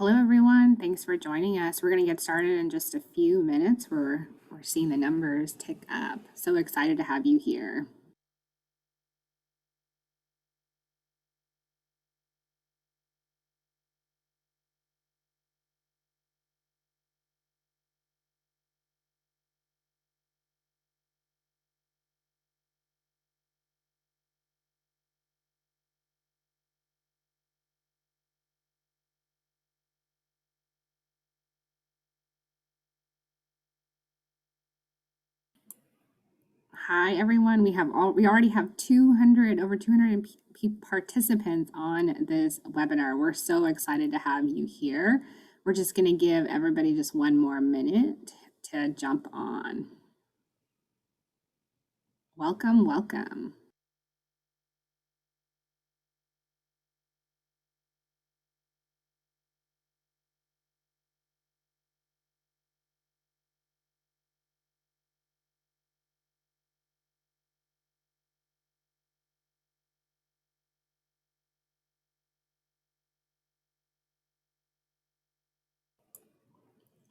Hello, everyone. Thanks for joining us. We're going to get started in just a few minutes. We're seeing the numbers tick up. So excited to have you here. Hi, everyone. We already have 200 over 200 participants on this webinar. We're so excited to have you here. We're just going to give everybody just one more minute to jump on. Welcome, welcome.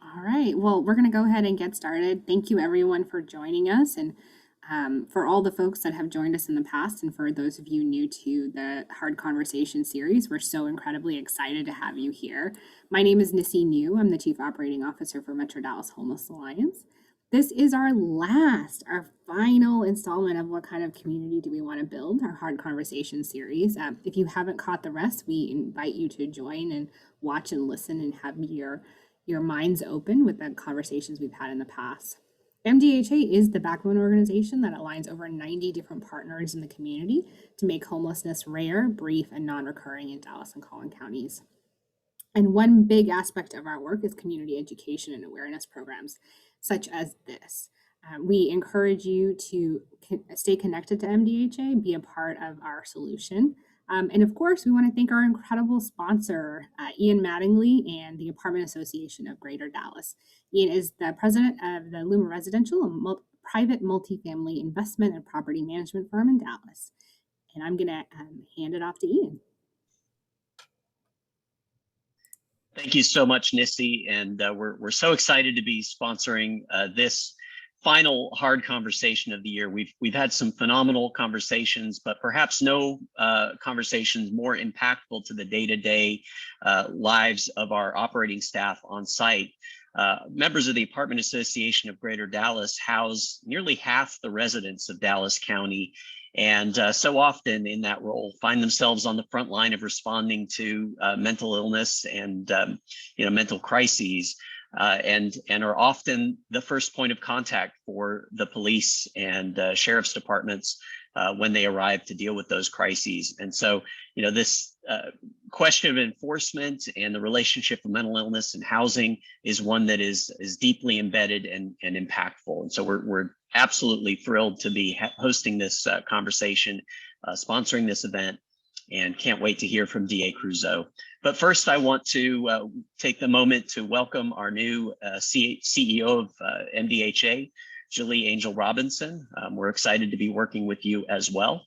All right, well, we're going to go ahead and get started. Thank you, everyone, for joining us, and for all the folks that have joined us in the past, and for those of you new to the Hard Conversation series, we're so incredibly excited to have you here. My name is Nissi New. I'm the Chief Operating Officer for Metro Dallas Homeless Alliance. This is our final installment of what kind of community do we want to build, our Hard Conversation series. If you haven't caught the rest, we invite you to join and watch and listen and have your minds open with the conversations we've had in the past. MDHA is the backbone organization that aligns over 90 different partners in the community to make homelessness rare, brief, and non-recurring in Dallas and Collin counties. And one big aspect of our work is community education and awareness programs, such as this. We encourage you to stay connected to MDHA, be a part of our solution. And of course, we want to thank our incredible sponsor, Ian Mattingly and the Apartment Association of Greater Dallas. Ian is the president of the Luma Residential, a private multifamily investment and property management firm in Dallas. And I'm going to hand it off to Ian. Thank you so much, Nissi, and we're so excited to be sponsoring this final hard conversation of the year. We've had some phenomenal conversations, but perhaps no conversations more impactful to the day-to-day lives of our operating staff on site. Members of the Apartment Association of Greater Dallas house nearly half the residents of Dallas County, and so often in that role find themselves on the front line of responding to mental illness and mental crises, and are often the first point of contact for the police and sheriff's departments when they arrive to deal with those crises. And so, this question of enforcement and the relationship of mental illness and housing is one that is deeply embedded and impactful. And so we're absolutely thrilled to be hosting this conversation, sponsoring this event, and can't wait to hear from DA Creuzot. But first, I want to take the moment to welcome our new CEO of MDHA, Joli Angel Robinson. We're excited to be working with you as well.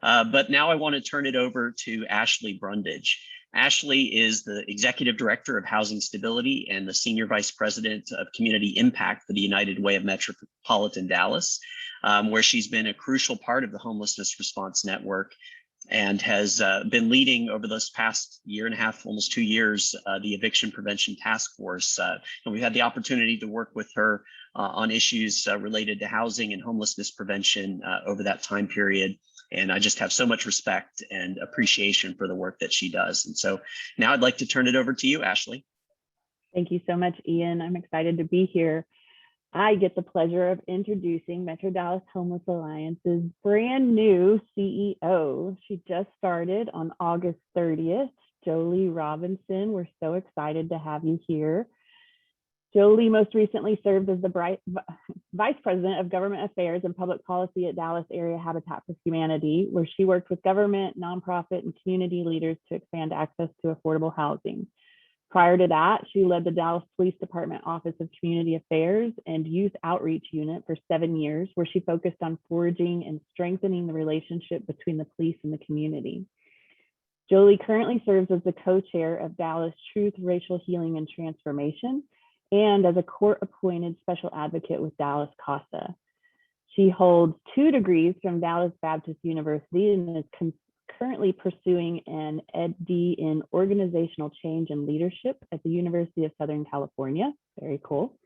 But now I want to turn it over to Ashley Brundage. Ashley is the Executive Director of Housing Stability and the Senior Vice President of Community Impact for the United Way of Metropolitan Dallas, where she's been a crucial part of the Homelessness Response Network and has been leading over this past year and a half, almost 2 years, the Eviction Prevention Task Force. And we've had the opportunity to work with her on issues related to housing and homelessness prevention over that time period. And I just have so much respect and appreciation for the work that she does. And so now I'd like to turn it over to you, Ashley. Thank you so much, Ian. I'm excited to be here. I get the pleasure of introducing Metro Dallas Homeless Alliance's brand new CEO. She just started on August 30th, Joli Robinson. We're so excited to have you here. Jolie most recently served as the Vice President of Government Affairs and Public Policy at Dallas Area Habitat for Humanity, where she worked with government, nonprofit, and community leaders to expand access to affordable housing. Prior to that, she led the Dallas Police Department Office of Community Affairs and Youth Outreach Unit for 7 years, where she focused on forging and strengthening the relationship between the police and the community. Jolie currently serves as the co-chair of Dallas Truth, Racial Healing, and Transformation, and as a court-appointed special advocate with Dallas CASA. She holds 2 degrees from Dallas Baptist University and is currently pursuing an Ed.D. in Organizational Change and Leadership at the University of Southern California. Very cool.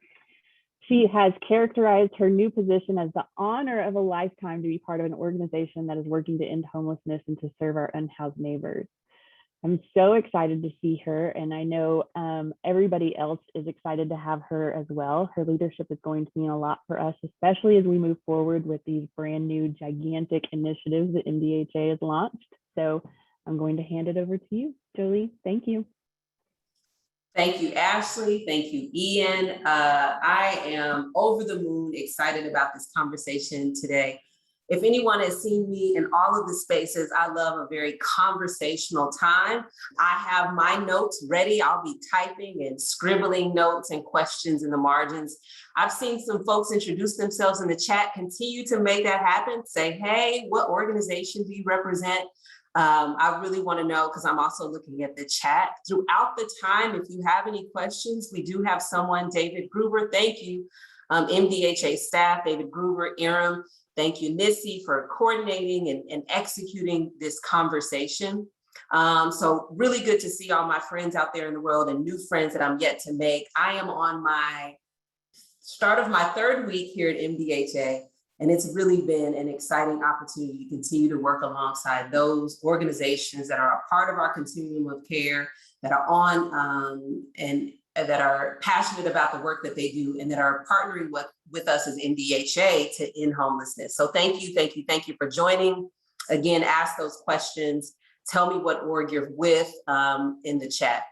She has characterized her new position as the honor of a lifetime to be part of an organization that is working to end homelessness and to serve our unhoused neighbors. I'm so excited to see her, and I know everybody else is excited to have her as well. Her leadership is going to mean a lot for us, especially as we move forward with these brand new gigantic initiatives that MDHA has launched. So I'm going to hand it over to you, Jolie. Thank you. Thank you, Ashley. Thank you, Ian. I am over the moon excited about this conversation today. If anyone has seen me in all of the spaces, I love a very conversational time. I have my notes ready. I'll be typing and scribbling notes and questions in the margins. I've seen some folks introduce themselves in the chat. Continue to make that happen. Say, hey, what organization do you represent? I really want to know, because I'm also looking at the chat. Throughout the time, if you have any questions, we do have someone, David Gruber. Thank you, MDHA staff, David Gruber, Iram. Thank you, Nissy, for coordinating and executing this conversation. So really good to see all my friends out there in the world and new friends that I'm yet to make. I am on my start of my 3rd week here at MDHA, and it's really been an exciting opportunity to continue to work alongside those organizations that are a part of our continuum of care, that are on and that are passionate about the work that they do, and that are partnering with us as MDHA to end homelessness. So thank you for joining. Again, ask those questions. Tell me what org you're with in the chat.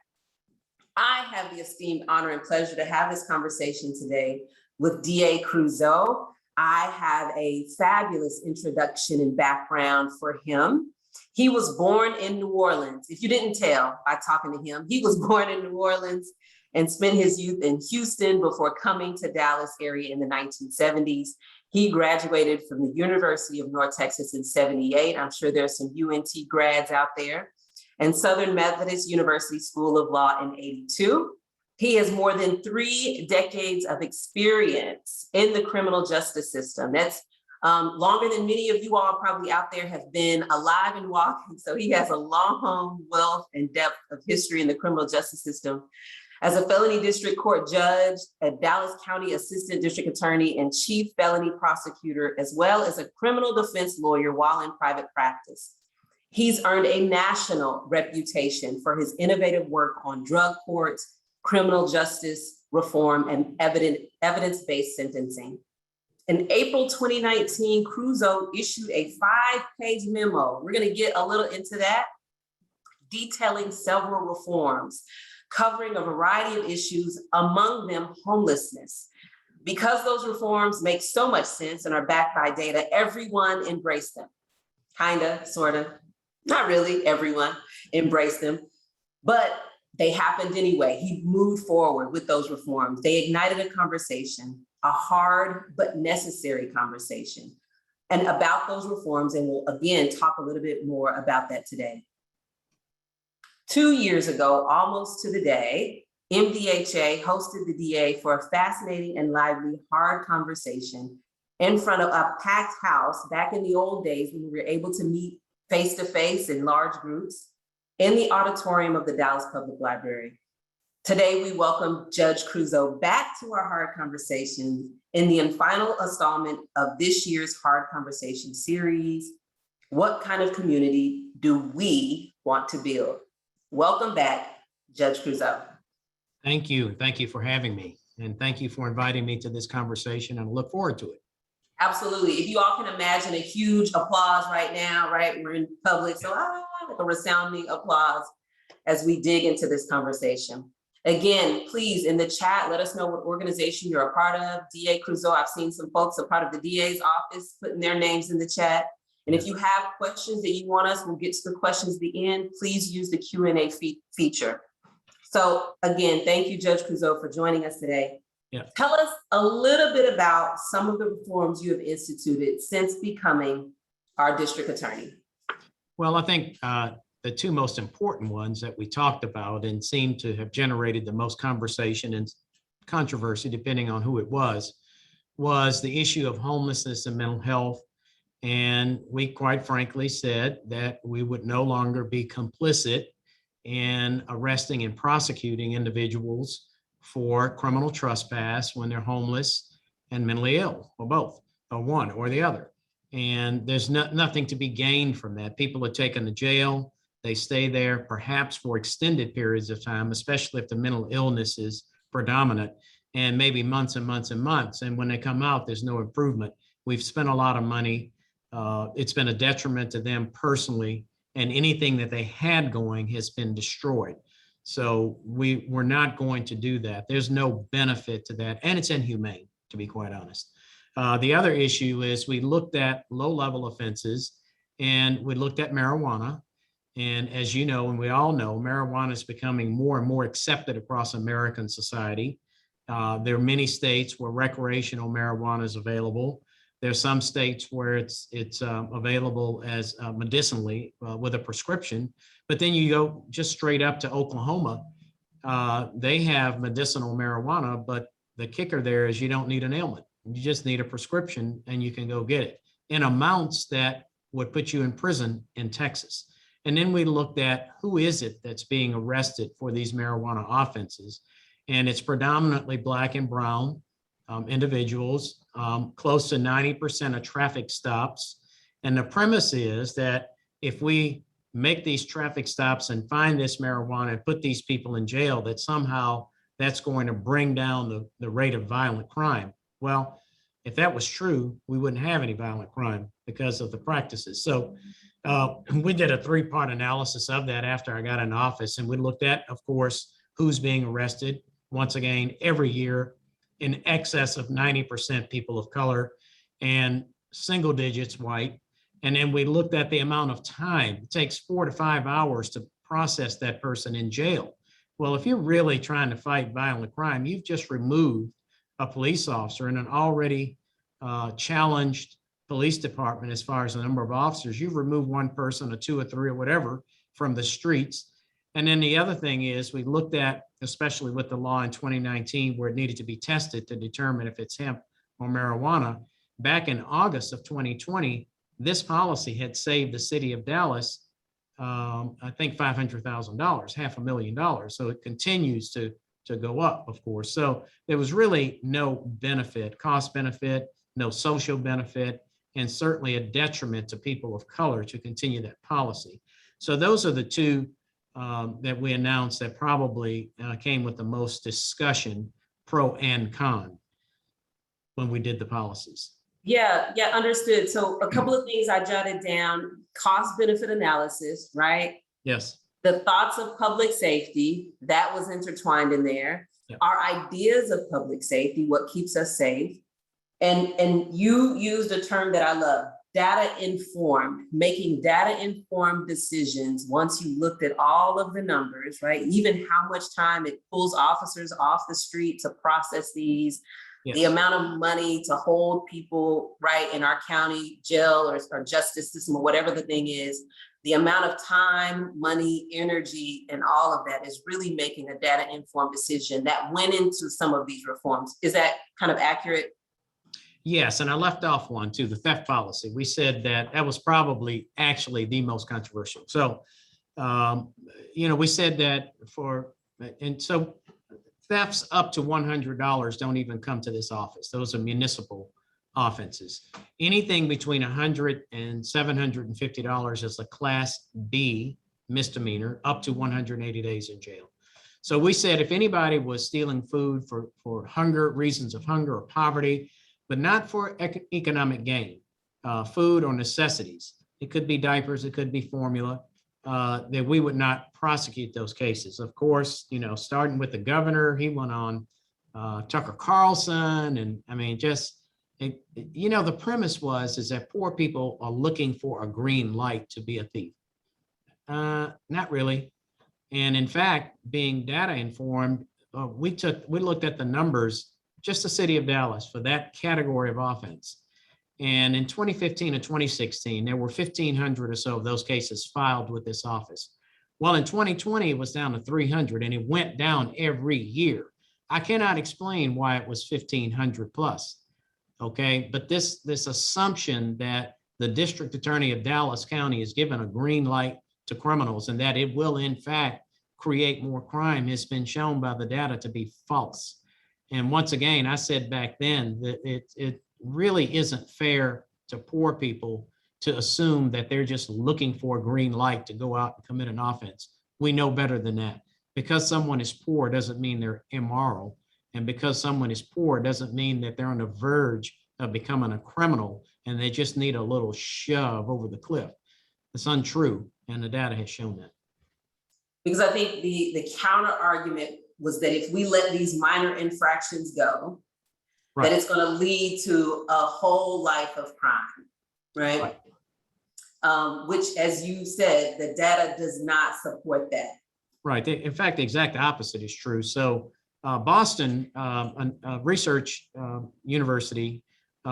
I have the esteemed honor and pleasure to have this conversation today with DA Creuzot. I have a fabulous introduction and background for him. He was born in New Orleans. If you didn't tell by talking to him, he was born in New Orleans and spent his youth in Houston before coming to Dallas area in the 1970s. He graduated from the University of North Texas in 78. I'm sure there's some UNT grads out there. And Southern Methodist University School of Law in 82. He has more than 3 decades of experience in the criminal justice system. That's longer than many of you all probably out there have been alive and walking. So he has a long wealth and depth of history in the criminal justice system. As a felony district court judge, a Dallas County assistant district attorney and chief felony prosecutor, as well as a criminal defense lawyer while in private practice. He's earned a national reputation for his innovative work on drug courts, criminal justice reform, and evidence-based sentencing. In April 2019, Creuzot issued a 5-page memo. We're going to get a little into that, detailing several reforms, covering a variety of issues, among them homelessness. Because those reforms make so much sense and are backed by data, everyone embraced them. Kinda, sorta, not really everyone embraced them, but they happened anyway. He moved forward with those reforms. They ignited a conversation, a hard but necessary conversation, and about those reforms, and we'll again talk a little bit more about that today. 2 years ago, almost to the day, MDHA hosted the DA for a fascinating and lively, hard conversation in front of a packed house back in the old days when we were able to meet face-to-face in large groups in the auditorium of the Dallas Public Library. Today, we welcome Judge Creuzot back to our hard conversation in the final installment of this year's Hard Conversation series. What kind of community do we want to build? Welcome back, Judge Creuzot. Thank you. Thank you for having me. And thank you for inviting me to this conversation, and I look forward to it. Absolutely. If you all can imagine a huge applause right now, right? We're in public, so like a resounding applause as we dig into this conversation. Again, please, in the chat, let us know what organization you're a part of. DA Creuzot, I've seen some folks a part of the DA's office putting their names in the chat. And if you have questions that you want us, we'll get to the questions at the end. Please use the Q&A feature. So again, thank you, Judge Creuzot, for joining us today. Yeah. Tell us a little bit about some of the reforms you have instituted since becoming our district attorney. Well, I think the two most important ones that we talked about and seemed to have generated the most conversation and controversy, depending on who it was the issue of homelessness and mental health. And we quite frankly said that we would no longer be complicit in arresting and prosecuting individuals for criminal trespass when they're homeless and mentally ill, or both, or one or the other. And there's nothing to be gained from that. People are taken to jail. They stay there perhaps for extended periods of time, especially if the mental illness is predominant, and maybe months and months and months. And when they come out, there's no improvement. We've spent a lot of money. It's been a detriment to them personally, and anything that they had going has been destroyed. So we're not going to do that. There's no benefit to that, and it's inhumane, to be quite honest. The other issue is we looked at low-level offenses, and we looked at marijuana. And as you know, and we all know, marijuana is becoming more and more accepted across American society. There are many states where recreational marijuana is available. There are some states where it's available as medicinally with a prescription. But then you go just straight up to Oklahoma. They have medicinal marijuana, but the kicker there is you don't need an ailment. You just need a prescription and you can go get it in amounts that would put you in prison in Texas. And then we looked at who is it that's being arrested for these marijuana offenses. And it's predominantly Black and brown individuals, close to 90% of traffic stops. And the premise is that if we make these traffic stops and find this marijuana and put these people in jail, that somehow that's going to bring down the rate of violent crime. Well, if that was true, we wouldn't have any violent crime because of the practices. So we did a 3-part analysis of that after I got in office. And we looked at, of course, who's being arrested. Once again, every year, in excess of 90% people of color and single digits white. And then we looked at the amount of time. It takes 4 to 5 hours to process that person in jail. Well, if you're really trying to fight violent crime, you've just removed a police officer in an already challenged police department as far as the number of officers. You've removed one person or 2 or 3 or whatever from the streets. And then the other thing is we looked at, especially with the law in 2019, where it needed to be tested to determine if it's hemp or marijuana. Back in August of 2020, this policy had saved the city of Dallas, I think $500,000, $500,000. So it continues to go up, of course. So there was really no benefit, cost benefit, no social benefit, and certainly a detriment to people of color to continue that policy. So those are the two that we announced that probably came with the most discussion, pro and con, when we did the policies. Yeah, understood. So a couple of things I jotted down: cost benefit analysis, right? Yes. The thoughts of public safety, that was intertwined in there. Yep. Our ideas of public safety, what keeps us safe. And you used a term that I love, data informed, making data informed decisions once you looked at all of the numbers, right? Even how much time it pulls officers off the street to process these, yes. The amount of money to hold people, right, in our county jail or justice system or whatever the thing is, the amount of time, money, energy, and all of that is really making a data informed decision that went into some of these reforms. Is that kind of accurate? Yes, and I left off one too, the theft policy. We said that was probably actually the most controversial. So, we said that and so thefts up to $100 don't even come to this office. Those are municipal offenses. Anything between $100 and $750 is a Class B misdemeanor, up to 180 days in jail. So we said if anybody was stealing food for hunger, reasons of hunger or poverty, but not for economic gain, food or necessities. It could be diapers, it could be formula, that we would not prosecute those cases. Of course, starting with the governor, he went on Tucker Carlson, and I mean, the premise is that poor people are looking for a green light to be a thief. Not really. And in fact, being data informed, we looked at the numbers, just the city of Dallas for that category of offense. And in 2015 and 2016, there were 1,500 or so of those cases filed with this office. Well, in 2020, it was down to 300 and it went down every year. I cannot explain why it was 1,500 plus. Okay, but this assumption that the district attorney of Dallas County is given a green light to criminals and that it will in fact create more crime has been shown by the data to be false. And once again, I said back then that it really isn't fair to poor people to assume that they're just looking for a green light to go out and commit an offense. We know better than that. Because someone is poor doesn't mean they're immoral. And because someone is poor doesn't mean that they're on the verge of becoming a criminal and they just need a little shove over the cliff. It's untrue, and the data has shown that. Because I think the counter argument was that if we let these minor infractions go, Right. that it's going to lead to a whole life of crime, right? Which, as you said, the data does not support that. Right. In fact, the exact opposite is true. So Boston a research university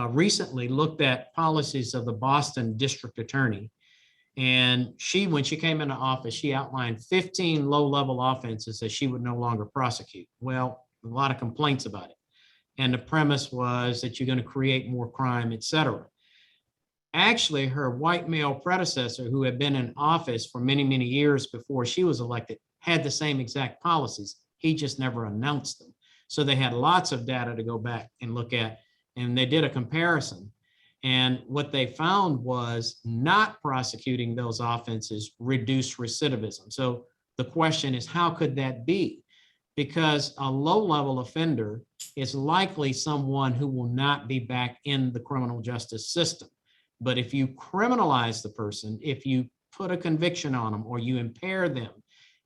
recently looked at policies of the Boston district attorney. And when she came into office, she outlined 15 low-level offenses that she would no longer prosecute. Well, a lot of complaints about it. And the premise was that you're going to create more crime, et cetera. Actually, her white male predecessor, who had been in office for many, many years before she was elected, had the same exact policies. He just never announced them. So they had lots of data to go back and look at, and they did a comparison. And what they found was not prosecuting those offenses reduced recidivism. So the question is, how could that be? Because a low-level offender is likely someone who will not be back in the criminal justice system. But if you criminalize the person, if you put a conviction on them or you impair them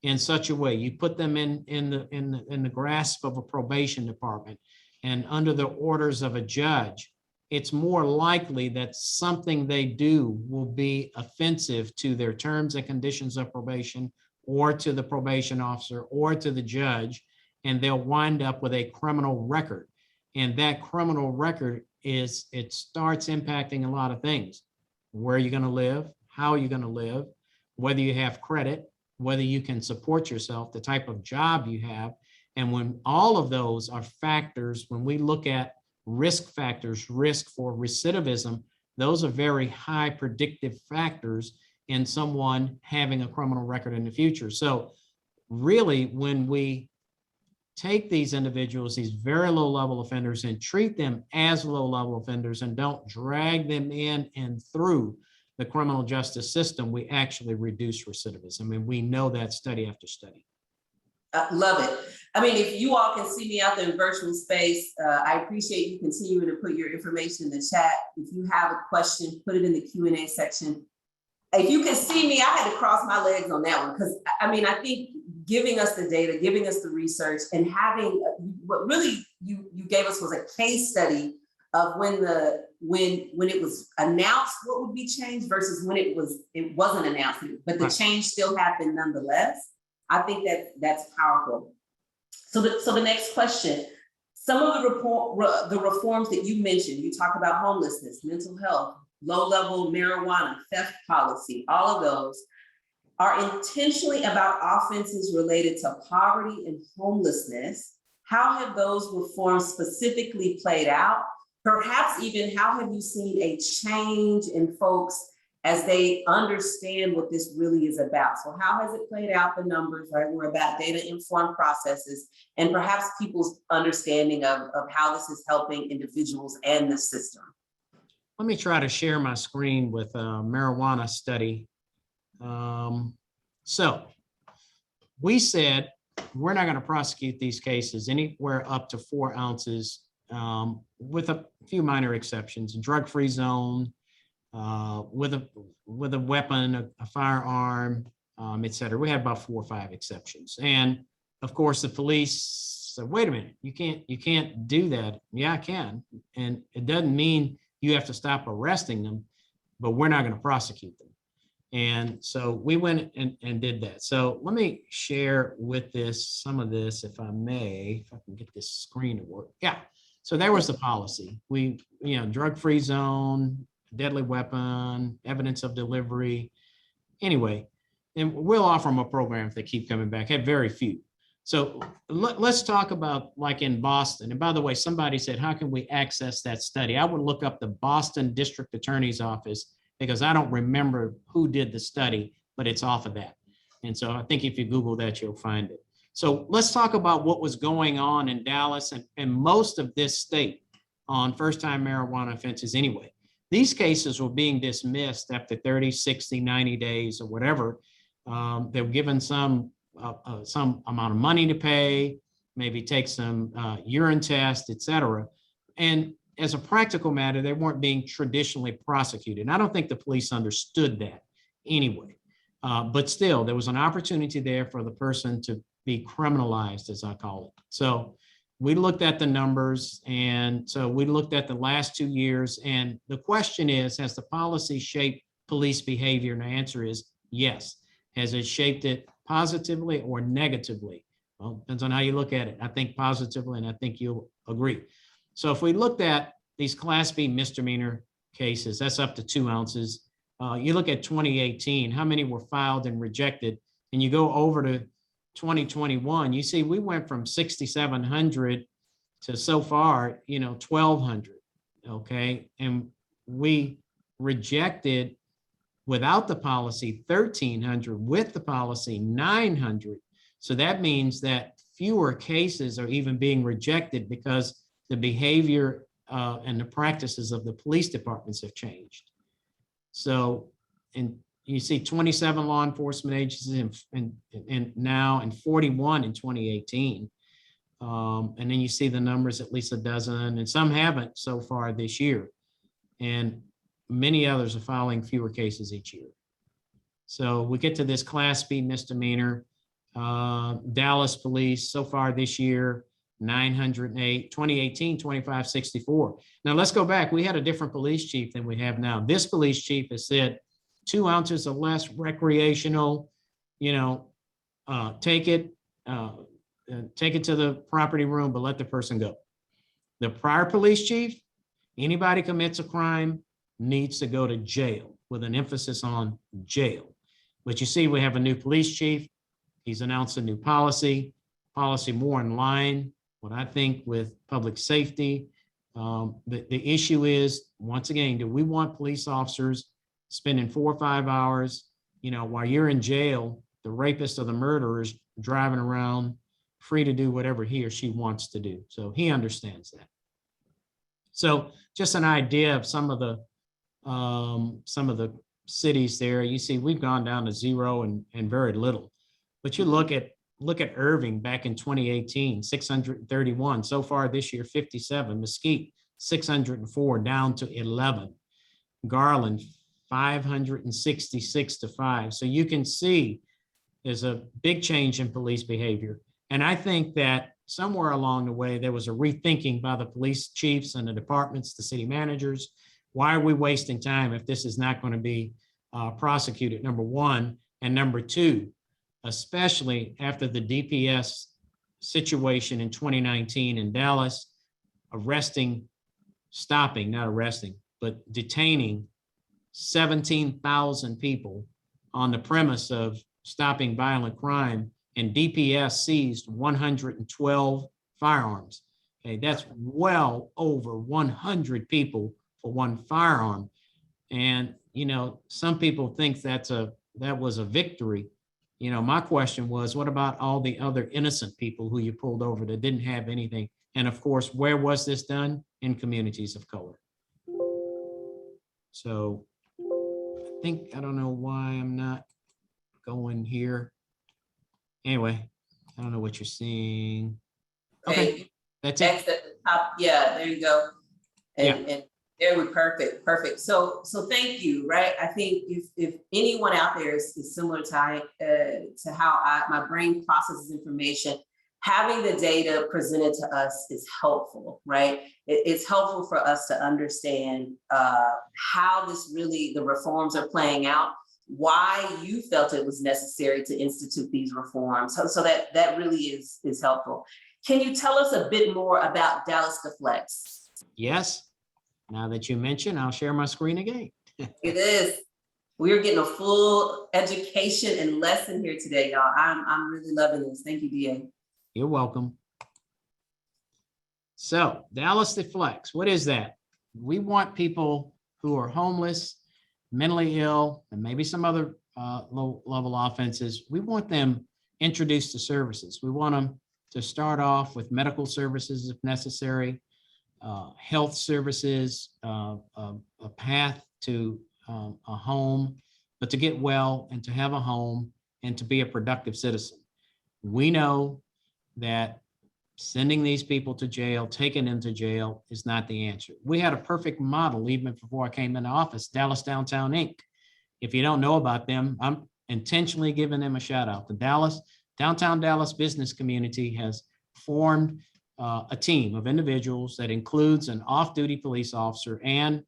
in such a way, you put them in the grasp of a probation department and under the orders of a judge, it's more likely that something they do will be offensive to their terms and conditions of probation or to the probation officer or to the judge, and they'll wind up with a criminal record. And that criminal record it starts impacting a lot of things. Where are you going to live? How are you going to live? Whether you have credit, whether you can support yourself, the type of job you have. And when all of those are factors, when we look at risk factors, risk for recidivism, those are very high predictive factors in someone having a criminal record in the future. So really, when we take these individuals, these very low-level offenders, and treat them as low-level offenders and don't drag them in and through the criminal justice system, we actually reduce recidivism. And we know that study after study. Love it. I mean, if you all can see me out there in virtual space, I appreciate you continuing to put your information in the chat. If you have a question, put it in the Q&A section. If you can see me, I had to cross my legs on that one because, I mean, I think giving us the data, giving us the research, and having what really you gave us was a case study of when it was announced what would be changed versus when it wasn't announced, but the change still happened nonetheless. I think that's powerful. So the next question, some of the reforms that you mentioned, you talk about homelessness, mental health, low-level marijuana, theft policy, all of those are intentionally about offenses related to poverty and homelessness. How have those reforms specifically played out? Perhaps even how have you seen a change in folks as they understand what this really is about? So how has it played out, the numbers, right? We're about data-informed processes and perhaps people's understanding of how this is helping individuals and the system. Let me try to share my screen with a marijuana study. So we said we're not going to prosecute these cases anywhere up to 4 ounces with a few minor exceptions, a drug-free zone, with a weapon, a firearm, et cetera. We had about 4 or 5 exceptions. And of course, the police said, wait a minute, you can't do that. Yeah, I can. And it doesn't mean you have to stop arresting them, but we're not going to prosecute them. And so we went and did that. So let me share with some of this, if I may, if I can get this screen to work. Yeah. So there was the policy. We, drug-free zone, deadly weapon, evidence of delivery. Anyway, and we'll offer them a program if they keep coming back, had very few. So let's talk about like in Boston. And by the way, somebody said, how can we access that study? I would look up the Boston District Attorney's Office because I don't remember who did the study, but it's off of that. And so I think if you Google that, you'll find it. So let's talk about what was going on in Dallas and most of this state on first-time marijuana offenses anyway. These cases were being dismissed after 30, 60, 90 days or whatever. They were given some amount of money to pay, maybe take some urine test, et cetera. And as a practical matter, they weren't being traditionally prosecuted. And I don't think the police understood that anyway. But still, there was an opportunity there for the person to be criminalized, as I call it. So we looked at the numbers, and so we looked at the last 2 years. And the question is, has the policy shaped police behavior? And the answer is yes. Has it shaped it positively or negatively? Well, depends on how you look at it. I think positively, and I think you'll agree. So if we looked at these Class B misdemeanor cases, that's up to 2 ounces. You look at 2018, how many were filed and rejected? And you go over to 2021, you see we went from 6,700 to so far, 1,200, okay? And we rejected without the policy 1,300, with the policy 900. So that means that fewer cases are even being rejected because the behavior and the practices of the police departments have changed. So, and you see 27 law enforcement agencies and now and 41 in 2018. And then you see the numbers, at least a dozen, and some haven't so far this year. And many others are filing fewer cases each year. So we get to this Class B misdemeanor. Dallas police so far this year, 908, 2018, 2564. Now let's go back. We had a different police chief than we have now. This police chief has said 2 ounces or less recreational, take it to the property room, but let the person go. The prior police chief, anybody commits a crime needs to go to jail, with an emphasis on jail. But you see, we have a new police chief. He's announced a new policy more in line, what I think, with public safety. The issue is, once again, do we want police officers spending 4 or 5 hours, while you're in jail, the rapist or the murderer is driving around free to do whatever he or she wants to do. So he understands that. So just an idea of some of the cities there. You see, we've gone down to 0 and very little. But you look at Irving back in 2018, 631. So far this year, 57. Mesquite, 604, down to 11. Garland, 566 to 5. So you can see there's a big change in police behavior. And I think that somewhere along the way, there was a rethinking by the police chiefs and the departments, the city managers. Why are we wasting time if this is not going to be prosecuted, number one? And number two, especially after the DPS situation in 2019 in Dallas, detaining 17,000 people on the premise of stopping violent crime, and DPS seized 112 firearms. Okay, that's well over 100 people for one firearm. And, some people think that was a victory. My question was, what about all the other innocent people who you pulled over that didn't have anything? And of course, where was this done? In communities of color. So I don't know why I'm not going here. Anyway, I don't know what you're seeing. Okay, that's it. Next at the top, yeah, there you go. And there we perfect. So thank you, right? I think if anyone out there is similar to how my brain processes information, having the data presented to us is helpful, right? It's helpful for us to understand how the reforms are playing out, why you felt it was necessary to institute these reforms. So that really is helpful. Can you tell us a bit more about Dallas Deflects? Yes. Now that you mention, I'll share my screen again. It is. We're getting a full education and lesson here today, y'all. I'm really loving this. Thank you, DA. You're welcome. So Dallas Deflects, what is that? We want people who are homeless, mentally ill, and maybe some other low-level offenses. We want them introduced to services. We want them to start off with medical services if necessary, health services, a path to a home, but to get well and to have a home and to be a productive citizen. We know that sending these people to jail, taking them to jail is not the answer. We had a perfect model even before I came into office, Dallas Downtown Inc. If you don't know about them, I'm intentionally giving them a shout out. The Downtown Dallas business community has formed a team of individuals that includes an off-duty police officer and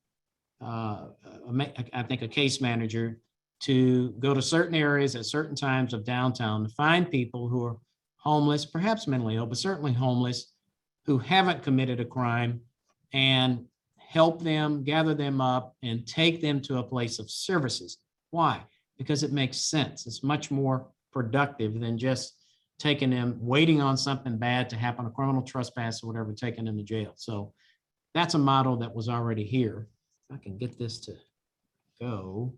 I think a case manager to go to certain areas at certain times of downtown to find people who are homeless, perhaps mentally ill, but certainly homeless, who haven't committed a crime, and help them, gather them up, and take them to a place of services. Why? Because it makes sense. It's much more productive than just taking them, waiting on something bad to happen, a criminal trespass or whatever, taking them to jail. So that's a model that was already here. If I can get this to go.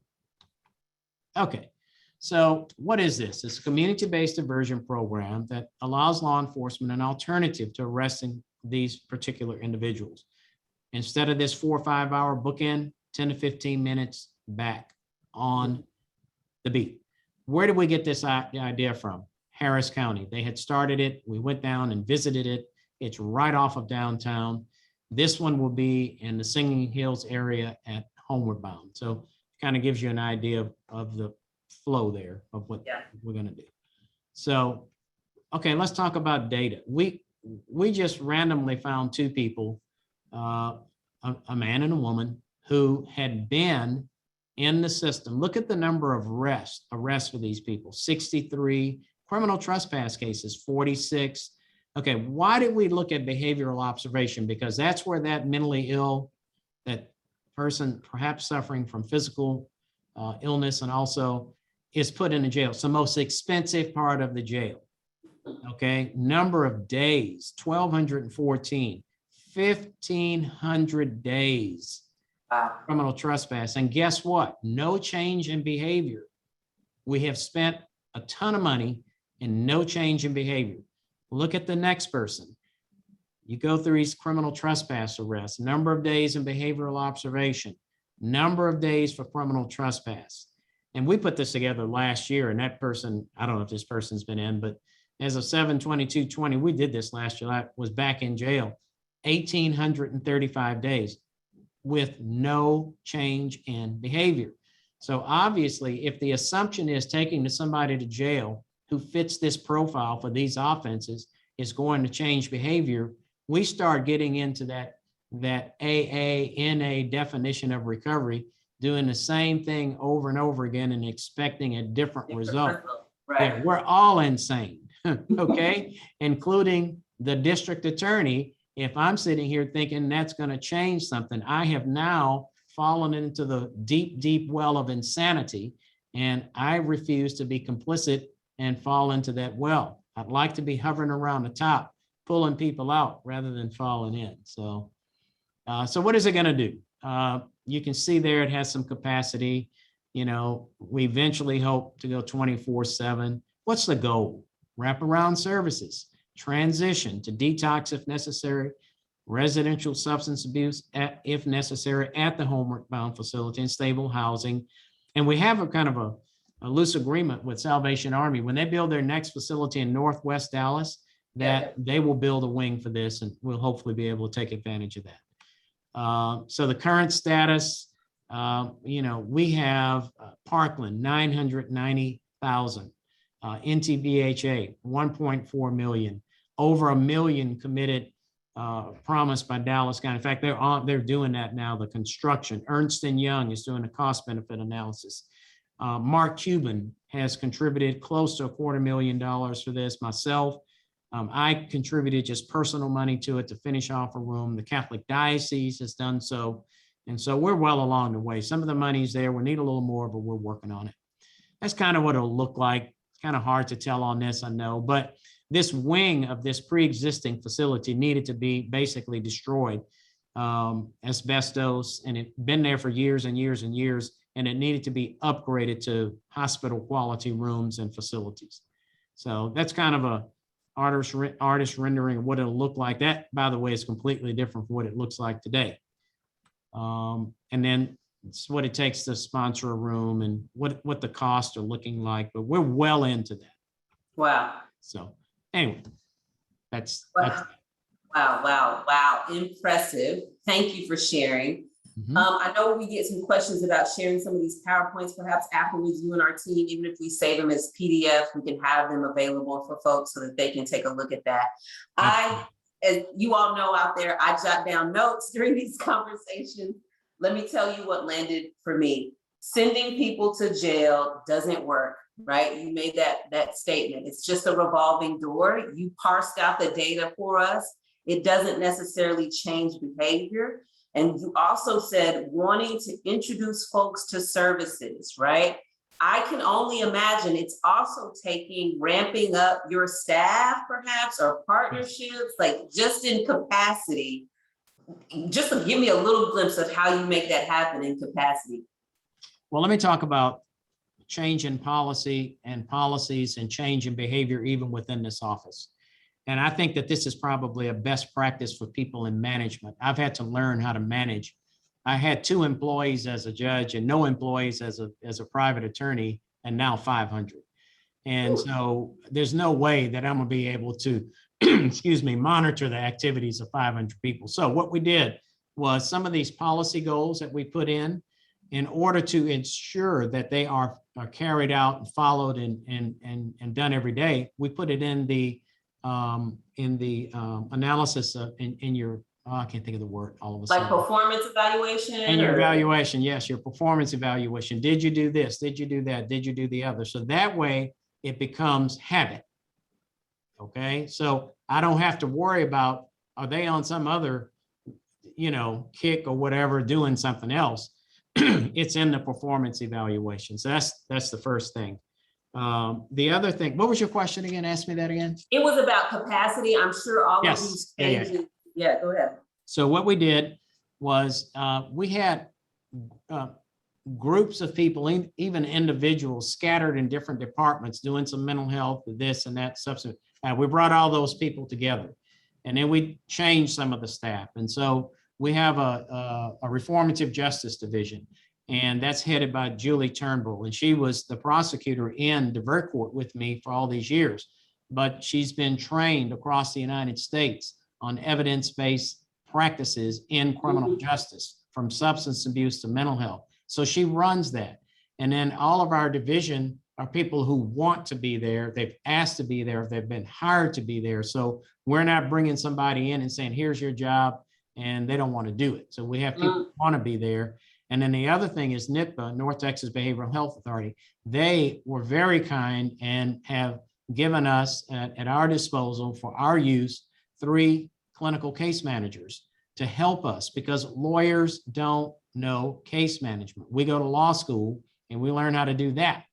Okay. So what is this? It's a community-based diversion program that allows law enforcement an alternative to arresting these particular individuals. Instead of this 4 or 5 hour bookend, 10 to 15 minutes back on the beat. Where did we get this idea from? Harris County. They had started it. We went down and visited it. It's right off of downtown. This one will be in the Singing Hills area at Homeward Bound. So it kind of gives you an idea of the flow there of what we're going to do. So, okay, let's talk about data. We just randomly found two people, a man and a woman, who had been in the system. Look at the number of arrests for these people, 63, criminal trespass cases, 46. Okay, why did we look at behavioral observation? Because that's where that mentally ill, that person perhaps suffering from physical illness and also is put in the jail. It's the most expensive part of the jail. Okay, number of days, 1,214, 1,500 days criminal trespass. And guess what? No change in behavior. We have spent a ton of money and no change in behavior. Look at the next person. You go through these criminal trespass arrests, number of days in behavioral observation, number of days for criminal trespass. And we put this together last year, and that person, I don't know if this person's been in, but as of 7/22/20, we did this last year, I was back in jail, 1,835 days with no change in behavior. So obviously, if the assumption is taking somebody to jail who fits this profile for these offenses is going to change behavior, we start getting into that AA, NA definition of recovery, doing the same thing over and over again and expecting a different result. Right. Yeah, we're all insane, okay? Including the district attorney. If I'm sitting here thinking that's going to change something, I have now fallen into the deep, deep well of insanity, and I refuse to be complicit and fall into that well. I'd like to be hovering around the top, pulling people out rather than falling in. So what is it going to do? You can see there it has some capacity. You know, we eventually hope to go 24/7. What's the goal? Wraparound services, transition to detox if necessary, residential substance abuse if necessary at the Homeward Bound facility, and stable housing. And we have a kind of a loose agreement with Salvation Army. When they build their next facility in Northwest Dallas, that they will build a wing for this, and we'll hopefully be able to take advantage of that. So the current status, we have Parkland, 990,000, NTBHA, 1.4 million, over 1 million committed, promised by Dallas County. In fact, they're doing that now, the construction. Ernst & Young is doing a cost benefit analysis. Mark Cuban has contributed close to $250,000 for this. Myself, I contributed just personal money to it to finish off a room. The Catholic Diocese has done so. And so we're well along the way. Some of the money's there. We need a little more, but we're working on it. That's kind of what it'll look like. It's kind of hard to tell on this, I know, but this wing of this pre-existing facility needed to be basically destroyed. Asbestos, and it's been there for years and years and years, and it needed to be upgraded to hospital quality rooms and facilities. So that's kind of a artist rendering of what it'll look like. That, by the way, is completely different from what it looks like today. And then it's what it takes to sponsor a room and what the costs are looking like, but we're well into that. Wow. So anyway, that's Wow. Impressive. Thank you for sharing. Mhm. I know we get some questions about sharing some of these PowerPoints, perhaps afterwards, you and our team, even if we save them as PDF, we can have them available for folks so that they can take a look at that. As you all know out there, I jot down notes during these conversations. Let me tell you what landed for me. Sending people to jail doesn't work, right? You made that statement. It's just a revolving door. You parsed out the data for us. It doesn't necessarily change behavior. And you also said wanting to introduce folks to services, right? I can only imagine it's also ramping up your staff perhaps, or partnerships, like just in capacity. Just to give me a little glimpse of how you make that happen in capacity. Well, let me talk about change in policy and policies and change in behavior even within this office. And I think that this is probably a best practice for people in management. I've had to learn how to manage. I had 2 employees as a judge and no employees as a private attorney, and now 500. And so there's no way that I'm gonna be able to, excuse me, monitor the activities of 500 people. So what we did was some of these policy goals that we put in order to ensure that they are carried out and followed and done every day, we put it in the analysis of in your, I can't think of the word all of a sudden. Like performance evaluation? And your evaluation, yes, your performance evaluation. Did you do this? Did you do that? Did you do the other? So that way it becomes habit. Okay, so I don't have to worry about, are they on some other, kick or whatever, doing something else. It's in the performance evaluation. So that's the first thing. The other thing, what was your question again? Ask me that again. It was about capacity. I'm sure all Yes. of these changes. Yeah, go ahead. So what we did was we had groups of people, even individuals scattered in different departments doing some mental health, this and that substance. We brought all those people together, and then we changed some of the staff. And so we have a reformative justice division, and that's headed by Julie Turnbull. And she was the prosecutor in divert court with me for all these years, but she's been trained across the United States on evidence-based practices in criminal justice, from substance abuse to mental health. So she runs that. And then all of our division are people who want to be there. They've asked to be there. They've been hired to be there. So we're not bringing somebody in and saying, here's your job, and they don't want to do it. So we have people who want to be there. And then the other thing is NIPA, North Texas Behavioral Health Authority. They were very kind and have given us at our disposal for our use 3 clinical case managers to help us, because lawyers don't know case management. We go to law school and we learn how to do that,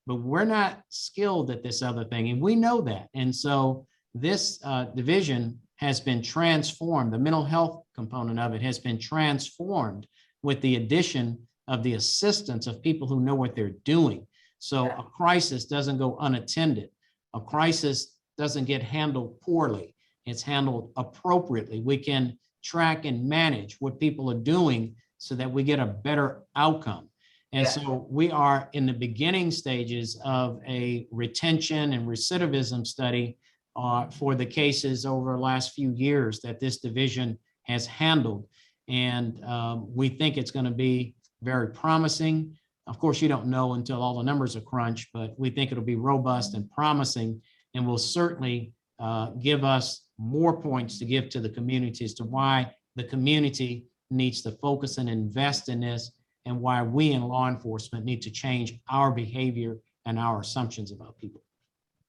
but we're not skilled at this other thing, and we know that. And so this division has been transformed. The mental health component of it has been transformed with the addition of the assistance of people who know what they're doing. So a crisis doesn't go unattended. A crisis doesn't get handled poorly. It's handled appropriately. We can track and manage what people are doing so that we get a better outcome. And so we are in the beginning stages of a retention and recidivism study for the cases over the last few years that this division has handled. And we think it's going to be very promising. Of course, you don't know until all the numbers are crunched, but we think it'll be robust and promising, and will certainly give us more points to give to the community as to why the community needs to focus and invest in this, and why we in law enforcement need to change our behavior and our assumptions about people.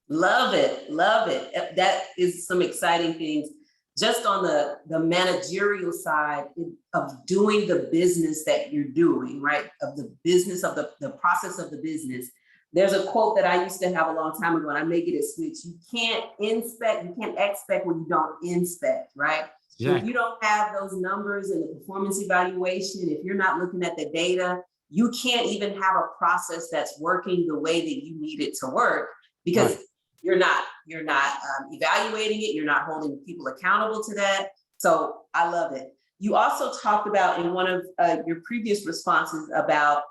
Love it. Love it. That is some exciting things. just on the managerial side of doing the business that you're doing, right? Of the business, of the process of the business. There's a quote that I used to have a long time ago, and I may get it switched. You can't expect when you don't inspect, right? So if you don't have those numbers and the performance evaluation, if you're not looking at the data, you can't even have a process that's working the way that you need it to work, because you're not evaluating it. You're not holding people accountable to that. So I love it. You also talked about in one of your previous responses about,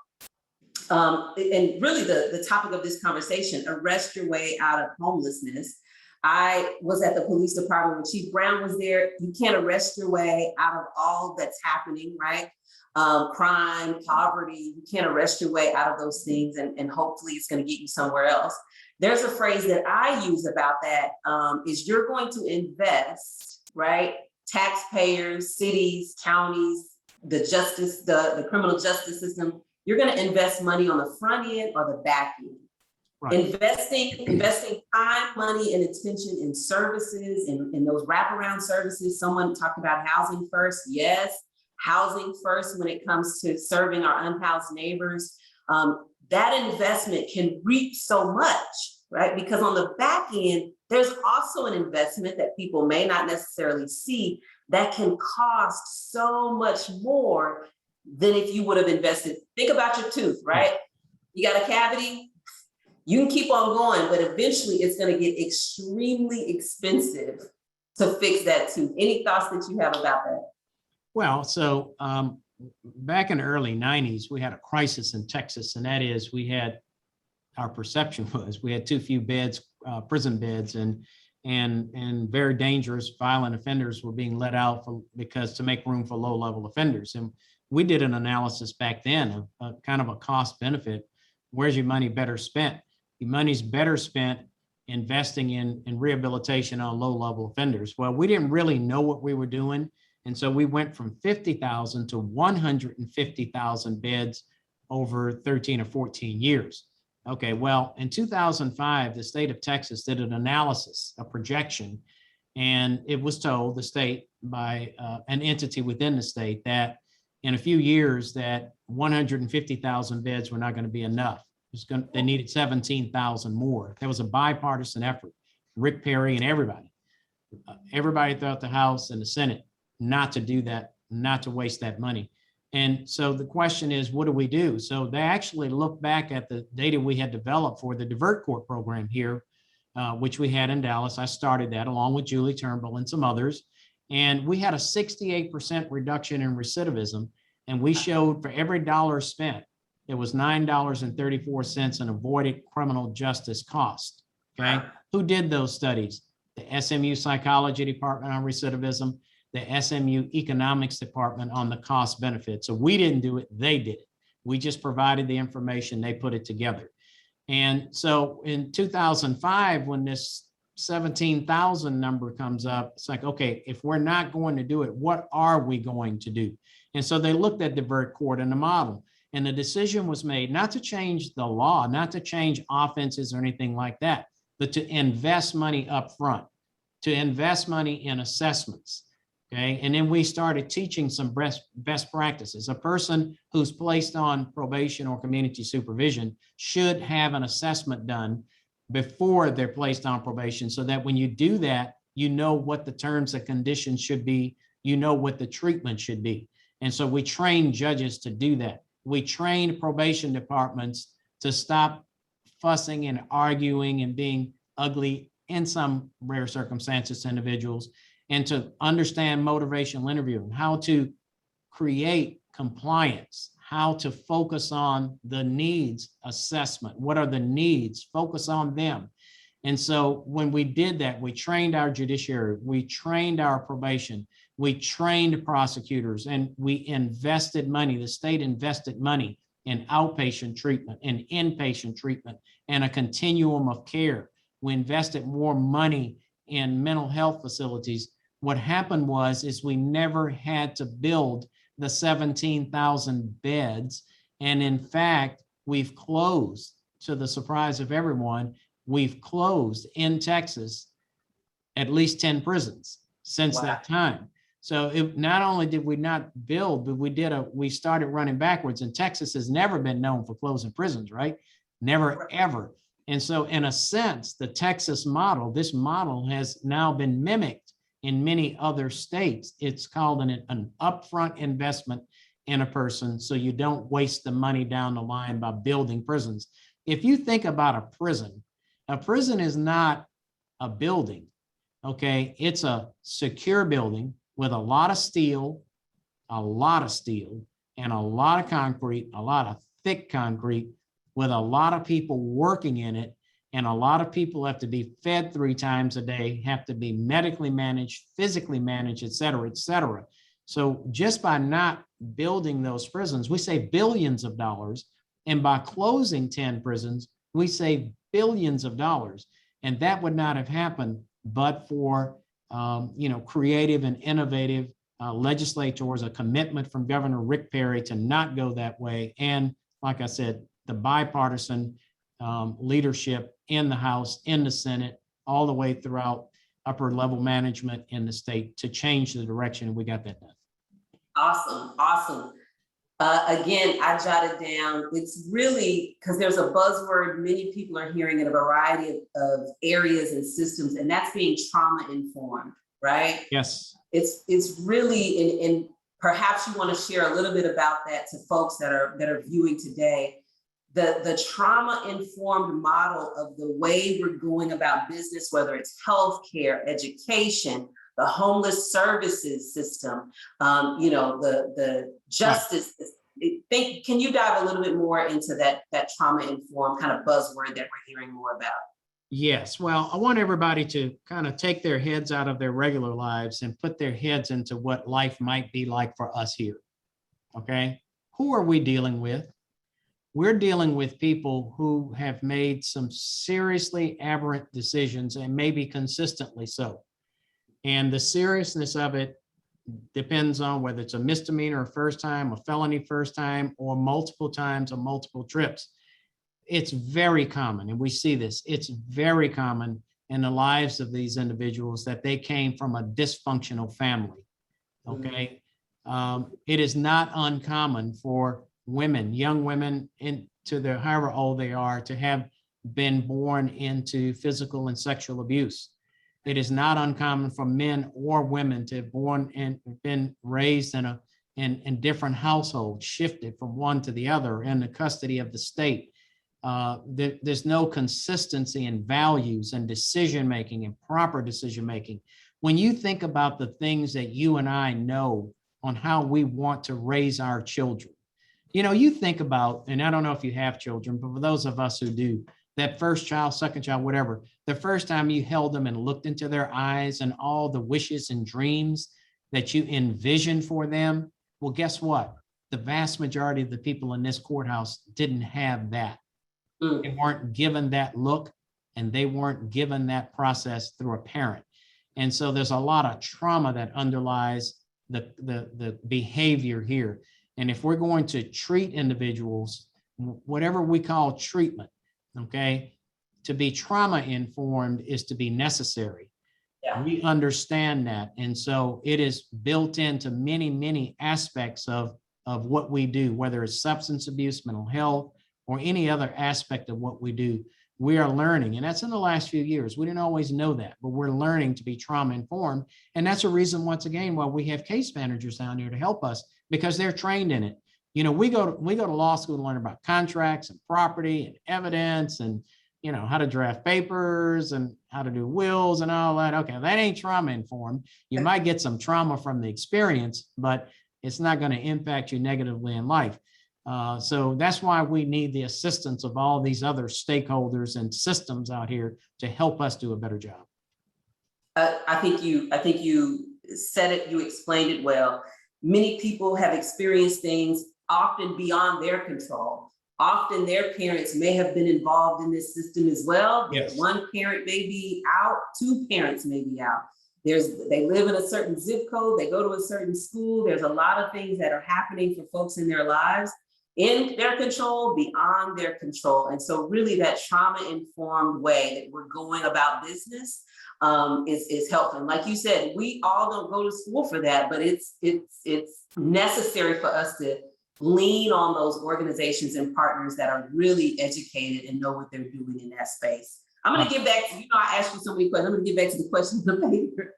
and really the topic of this conversation, arrest your way out of homelessness. I was at the police department when Chief Brown was there. You can't arrest your way out of all that's happening, right? Crime, poverty, you can't arrest your way out of those things, and hopefully it's going to get you somewhere else. There's a phrase that I use about that, is you're going to invest, right? Taxpayers, cities, counties, the criminal justice system, you're going to invest money on the front end or the back end. Right. Investing time, money, and attention in services, in those wraparound services. Someone talked about housing first. Yes, housing first when it comes to serving our unhoused neighbors. That investment can reap so much, right? Because on the back end, there's also an investment that people may not necessarily see that can cost so much more than if you would have invested. Think about your tooth, right? You got a cavity, you can keep on going, but eventually it's going to get extremely expensive to fix that tooth. Any thoughts that you have about that? Well, so back in the early 90s, we had a crisis in Texas, and that is our perception was we had too few beds, prison beds, and very dangerous, violent offenders were being let out to make room for low-level offenders. And we did an analysis back then of kind of a cost benefit. Where's your money better spent? Your money's better spent investing in rehabilitation on low-level offenders. Well, we didn't really know what we were doing. And so we went from 50,000 to 150,000 beds over 13 or 14 years. Okay, well, in 2005, the state of Texas did an analysis, a projection, and it was told, the state, by an entity within the state, that in a few years that 150,000 beds were not going to be enough. They needed 17,000 more. There was a bipartisan effort, Rick Perry and everybody throughout the House and the Senate, not to do that, not to waste that money. And so the question is, what do we do? So they actually looked back at the data we had developed for the Divert Court program here, which we had in Dallas. I started that along with Julie Turnbull and some others. And we had a 68% reduction in recidivism. And we showed for every dollar spent, it was $9.34 in avoided criminal justice cost. Okay. Who did those studies? The SMU Psychology Department on recidivism, the SMU Economics Department on the cost benefit. So we didn't do it, they did it. We just provided the information, they put it together. And so in 2005, when this 17,000 number comes up, it's like, okay, if we're not going to do it, what are we going to do? And so they looked at Divert Court and the model, and the decision was made not to change the law, not to change offenses or anything like that, but to invest money up front, to invest money in assessments. Okay, and then we started teaching some best practices. A person who's placed on probation or community supervision should have an assessment done before they're placed on probation, so that when you do that, you know what the terms and conditions should be, you know what the treatment should be. And so we train judges to do that. We train probation departments to stop fussing and arguing and being ugly, in some rare circumstances, to individuals, and to understand motivational interviewing, how to create compliance, how to focus on the needs assessment. What are the needs? Focus on them. And so when we did that, we trained our judiciary, we trained our probation, we trained prosecutors, and we invested money. The state invested money in outpatient treatment and inpatient treatment and a continuum of care. We invested more money in mental health facilities. What happened is we never had to build the 17,000 beds. And in fact, we've closed, to the surprise of everyone, we've closed in Texas at least 10 prisons. since Wow. that time. So it, not only did we not build, but we started running backwards. And Texas has never been known for closing prisons, right? Never, ever. And so in a sense, the Texas model, this model has now been mimicked in many other states. It's called an upfront investment in a person, so you don't waste the money down the line by building prisons. If you think about a prison is not a building, okay? It's a secure building with a lot of steel, and a lot of concrete, a lot of thick concrete, with a lot of people working in it. And a lot of people have to be fed 3 times a day, have to be medically managed, physically managed, et cetera, et cetera. So just by not building those prisons, we save billions of dollars. And by closing 10 prisons, we save billions of dollars. And that would not have happened but for creative and innovative legislators, a commitment from Governor Rick Perry to not go that way. And like I said, the bipartisan leadership in the House, in the Senate, all the way throughout upper level management in the state to change the direction. And we got that done. Awesome, awesome. Again, I jotted down, it's really, because there's a buzzword many people are hearing in a variety of areas and systems, and that's being trauma informed, right? Yes. It's really, and perhaps you want to share a little bit about that to folks that are viewing today. The trauma-informed model of the way we're going about business, whether it's healthcare, education, the homeless services system, the justice. Can you dive a little bit more into that trauma-informed kind of buzzword that we're hearing more about? Yes. Well, I want everybody to kind of take their heads out of their regular lives and put their heads into what life might be like for us here. Okay. Who are we dealing with? We're dealing with people who have made some seriously aberrant decisions, and maybe consistently so. And the seriousness of it depends on whether it's a misdemeanor first time, a felony first time, or multiple times or multiple trips. It's very common, and we see this, it's very common in the lives of these individuals that they came from a dysfunctional family, okay? It is not uncommon for women, young women into their however old they are, to have been born into physical and sexual abuse. It is not uncommon for men or women to have born and been raised in different households, shifted from one to the other in the custody of the state. There's no consistency in values and decision-making and proper decision-making. When you think about the things that you and I know on how we want to raise our children, you think about, and I don't know if you have children, but for those of us who do, that first child, second child, whatever, the first time you held them and looked into their eyes and all the wishes and dreams that you envisioned for them, well, guess what? The vast majority of the people in this courthouse didn't have that. They weren't given that look, and they weren't given that process through a parent. And so there's a lot of trauma that underlies the behavior here. And if we're going to treat individuals, whatever we call treatment, okay, to be trauma informed is to be necessary. Yeah. We understand that. And so it is built into many, many aspects of what we do, whether it's substance abuse, mental health, or any other aspect of what we do. We are learning, and that's in the last few years. We didn't always know that, but we're learning to be trauma informed. And that's a reason, once again, why we have case managers down here to help us, because they're trained in it. We go to law school to learn about contracts and property and evidence and, how to draft papers and how to do wills and all that. Okay, that ain't trauma informed. You might get some trauma from the experience, but it's not going to impact you negatively in life. So that's why we need the assistance of all these other stakeholders and systems out here to help us do a better job. I think you said it, you explained it well. Many people have experienced things often beyond their control. Often their parents may have been involved in this system as well. Yes. One parent may be out, 2 parents may be out. They live in a certain zip code, they go to a certain school. There's a lot of things that are happening for folks in their lives, in their control, beyond their control. And so really that trauma-informed way that we're going about business is helpful. And like you said, we all don't go to school for that, but it's necessary for us to lean on those organizations and partners that are really educated and know what they're doing in that space. I'm going to get back to, I asked you so many questions. I'm going to get back to the questions in the paper.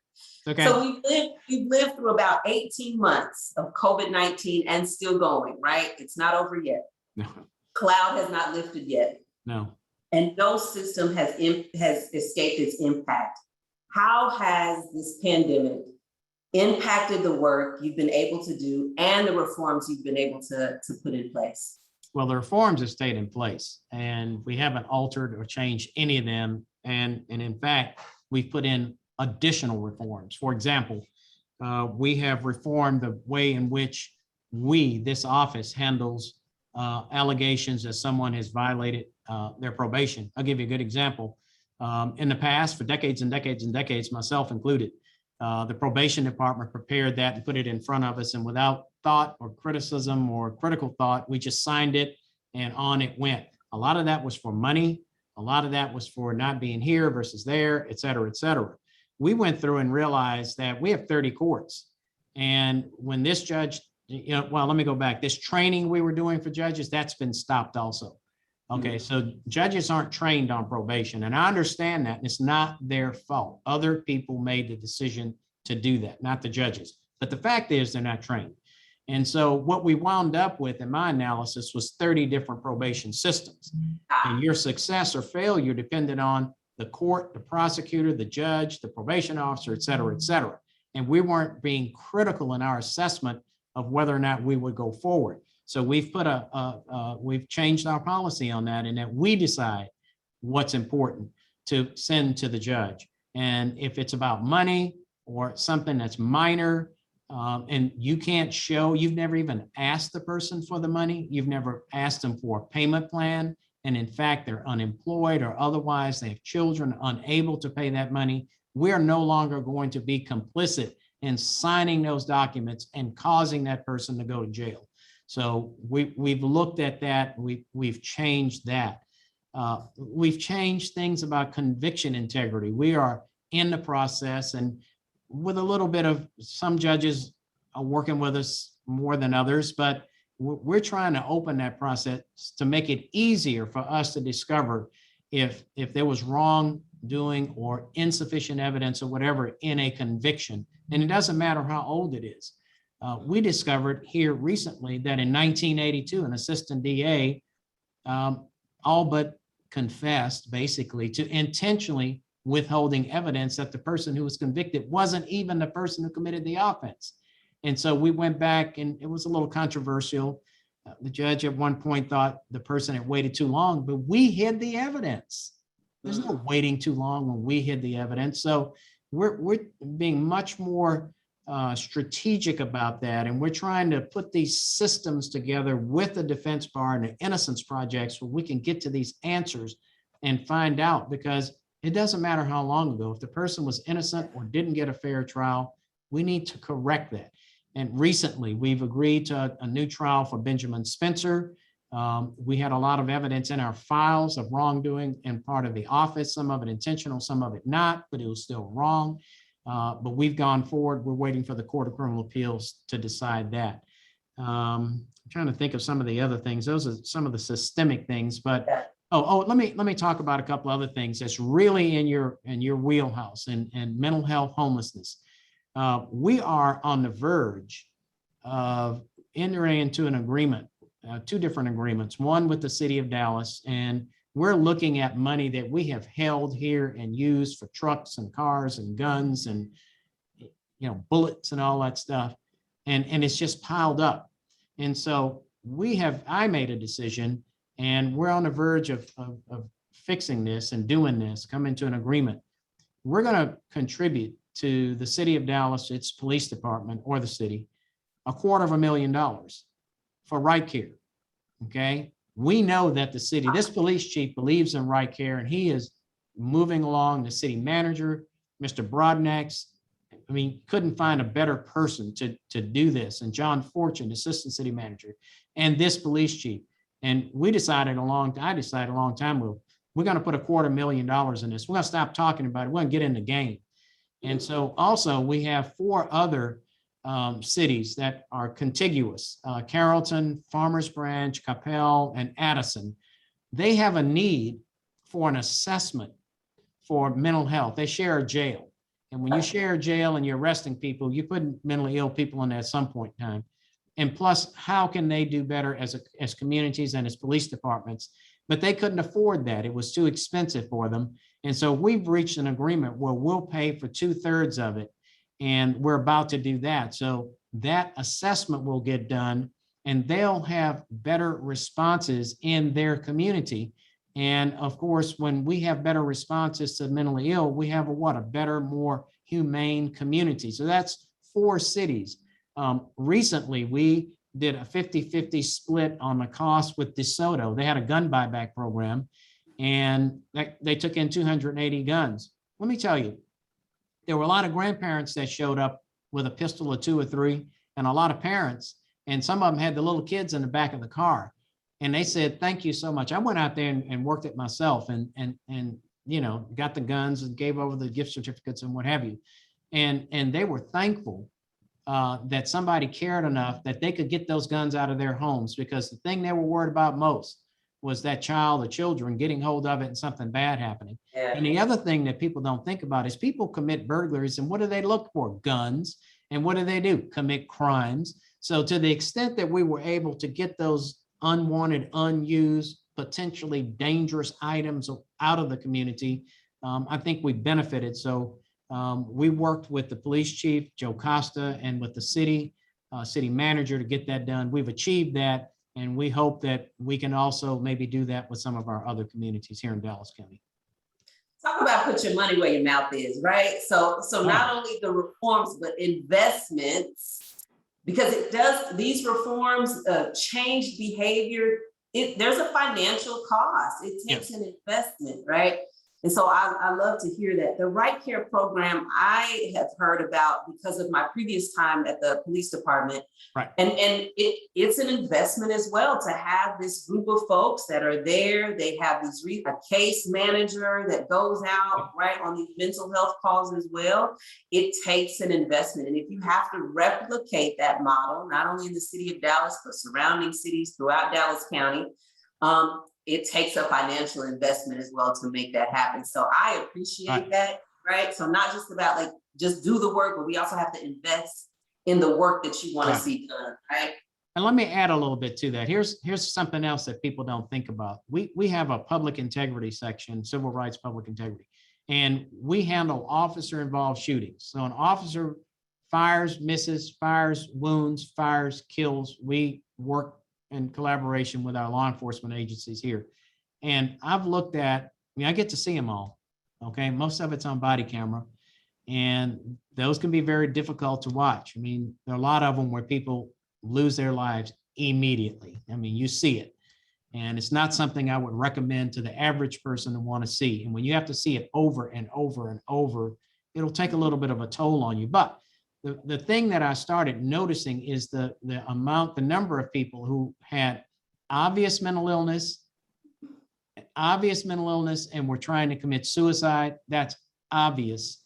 Okay. So we've lived through about 18 months of COVID-19 and still going, right? It's not over yet. No. Cloud has not lifted yet. No. And no system has escaped its impact. How has this pandemic impacted the work you've been able to do and the reforms you've been able to put in place? Well, the reforms have stayed in place, and we haven't altered or changed any of them. And in fact, we've put in additional reforms. For example, we have reformed the way in which this office handles allegations that someone has violated their probation. I'll give you a good example. In the past, for decades and decades and decades, myself included, the probation department prepared that and put it in front of us, and without thought or criticism or critical thought, we just signed it and on it went. A lot of that was for money. A lot of that was for not being here versus there, et cetera, et cetera. We went through and realized that we have 30 courts. And when this judge, well, let me go back. This training we were doing for judges, that's been stopped also. Okay, so judges aren't trained on probation, and I understand that, and it's not their fault. Other people made the decision to do that, not the judges. But the fact is they're not trained. And so what we wound up with in my analysis was 30 different probation systems. And your success or failure depended on the court, the prosecutor, the judge, the probation officer, et cetera, et cetera. And we weren't being critical in our assessment of whether or not we would go forward. So we've put we've changed our policy on that, and that we decide what's important to send to the judge. And if it's about money or something that's minor, and you can't show, you've never even asked the person for the money, you've never asked them for a payment plan, and in fact, they're unemployed or otherwise they have children unable to pay that money, we are no longer going to be complicit in signing those documents and causing that person to go to jail. So we've looked at that. We've changed that. We've changed things about conviction integrity. We are in the process, and with a little bit of, some judges are working with us more than others, but we're trying to open that process to make it easier for us to discover if there was wrongdoing or insufficient evidence or whatever in a conviction. And it doesn't matter how old it is. We discovered here recently that in 1982, an assistant DA all but confessed basically to intentionally withholding evidence that the person who was convicted wasn't even the person who committed the offense. And so we went back, and it was a little controversial. The judge at one point thought the person had waited too long, but we hid the evidence. There's no waiting too long when we hid the evidence. So we're being much more strategic about that. And we're trying to put these systems together with the defense bar and the innocence projects where we can get to these answers and find out, because it doesn't matter how long ago, if the person was innocent or didn't get a fair trial, we need to correct that. And recently we've agreed to a new trial for Benjamin Spencer. We had a lot of evidence in our files of wrongdoing in part of the office, some of it intentional, some of it not, but it was still wrong. But we've gone forward. We're waiting for the Court of Criminal Appeals to decide that. I'm trying to think of some of the other things. Those are some of the systemic things, but let me talk about a couple other things that's really in your wheelhouse and mental health, homelessness. We are on the verge of entering into an agreement, two different agreements, one with the city of Dallas, and we're looking at money that we have held here and used for trucks and cars and guns and bullets and all that stuff. And it's just piled up. And so I made a decision, and we're on the verge of fixing this and doing this, coming to an agreement. We're going to contribute to the city of Dallas, its police department, or the city, $250,000 for right care. Okay. We know that the city, this police chief believes in right care, and he is moving along. The city manager, Mr. Broadnax, couldn't find a better person to do this. And John Fortune, assistant city manager, and this police chief. And I decided a long time ago, we're going to put $250,000 in this. We're going to stop talking about it. We're going to get in the game. And so also we have 4 other cities that are contiguous, Carrollton, Farmers Branch, Capel, and Addison. They have a need for an assessment for mental health. They share a jail. And when you share a jail and you're arresting people, you put mentally ill people in there at some point in time. And plus, how can they do better as communities and as police departments? But they couldn't afford that. It was too expensive for them. And so we've reached an agreement where we'll pay for 2/3 of it. And we're about to do that. So that assessment will get done and they'll have better responses in their community. And of course, when we have better responses to mentally ill, we have a better, more humane community. So that's 4 cities. Recently, we did a 50-50 split on the cost with DeSoto. They had a gun buyback program and they took in 280 guns. Let me tell you, there were a lot of grandparents that showed up with a pistol or 2 or 3 and a lot of parents. And some of them had the little kids in the back of the car. And they said, thank you so much. I went out there and worked it myself and you know, got the guns and gave over the gift certificates and what have you. And they were thankful that somebody cared enough that they could get those guns out of their homes, because the thing they were worried about most was that child or children getting hold of it and something bad happening. Yeah. And the other thing that people don't think about is people commit burglaries, and what do they look for? Guns. And what do? Commit crimes. So to the extent that we were able to get those unwanted, unused, potentially dangerous items out of the community, I think we benefited. So we worked with the police chief, Joe Costa, and with the city manager to get that done. We've achieved that. And we hope that we can also maybe do that with some of our other communities here in Dallas County. Talk about put your money where your mouth is, right? So not only the reforms, but investments, because these reforms change behavior. There's a financial cost. It takes an investment, right? And so I love to hear that. The Right Care program I have heard about because of my previous time at the police department. Right. And it's an investment as well to have this group of folks that are there. They have a case manager that goes out, right, on these mental health calls as well. It takes an investment. And if you have to replicate that model, not only in the city of Dallas, but surrounding cities throughout Dallas County, it takes a financial investment as well to make that happen. So I appreciate that, right? So not just about like, just do the work, but we also have to invest in the work that you want to see done, right? And let me add a little bit to that. Here's something else that people don't think about. We have a public integrity section, civil rights, public integrity, and we handle officer involved shootings. So an officer fires, misses, fires, wounds, fires, kills. We work in collaboration with our law enforcement agencies here. And I've looked at, I get to see them all, okay? Most of it's on body camera, and those can be very difficult to watch. I mean, there are a lot of them where people lose their lives immediately. I mean, you see it. And it's not something I would recommend to the average person to want to see. And when you have to see it over and over and over, it'll take a little bit of a toll on you. But the thing that I started noticing is the number of people who had obvious mental illness, and were trying to commit suicide. That's obvious,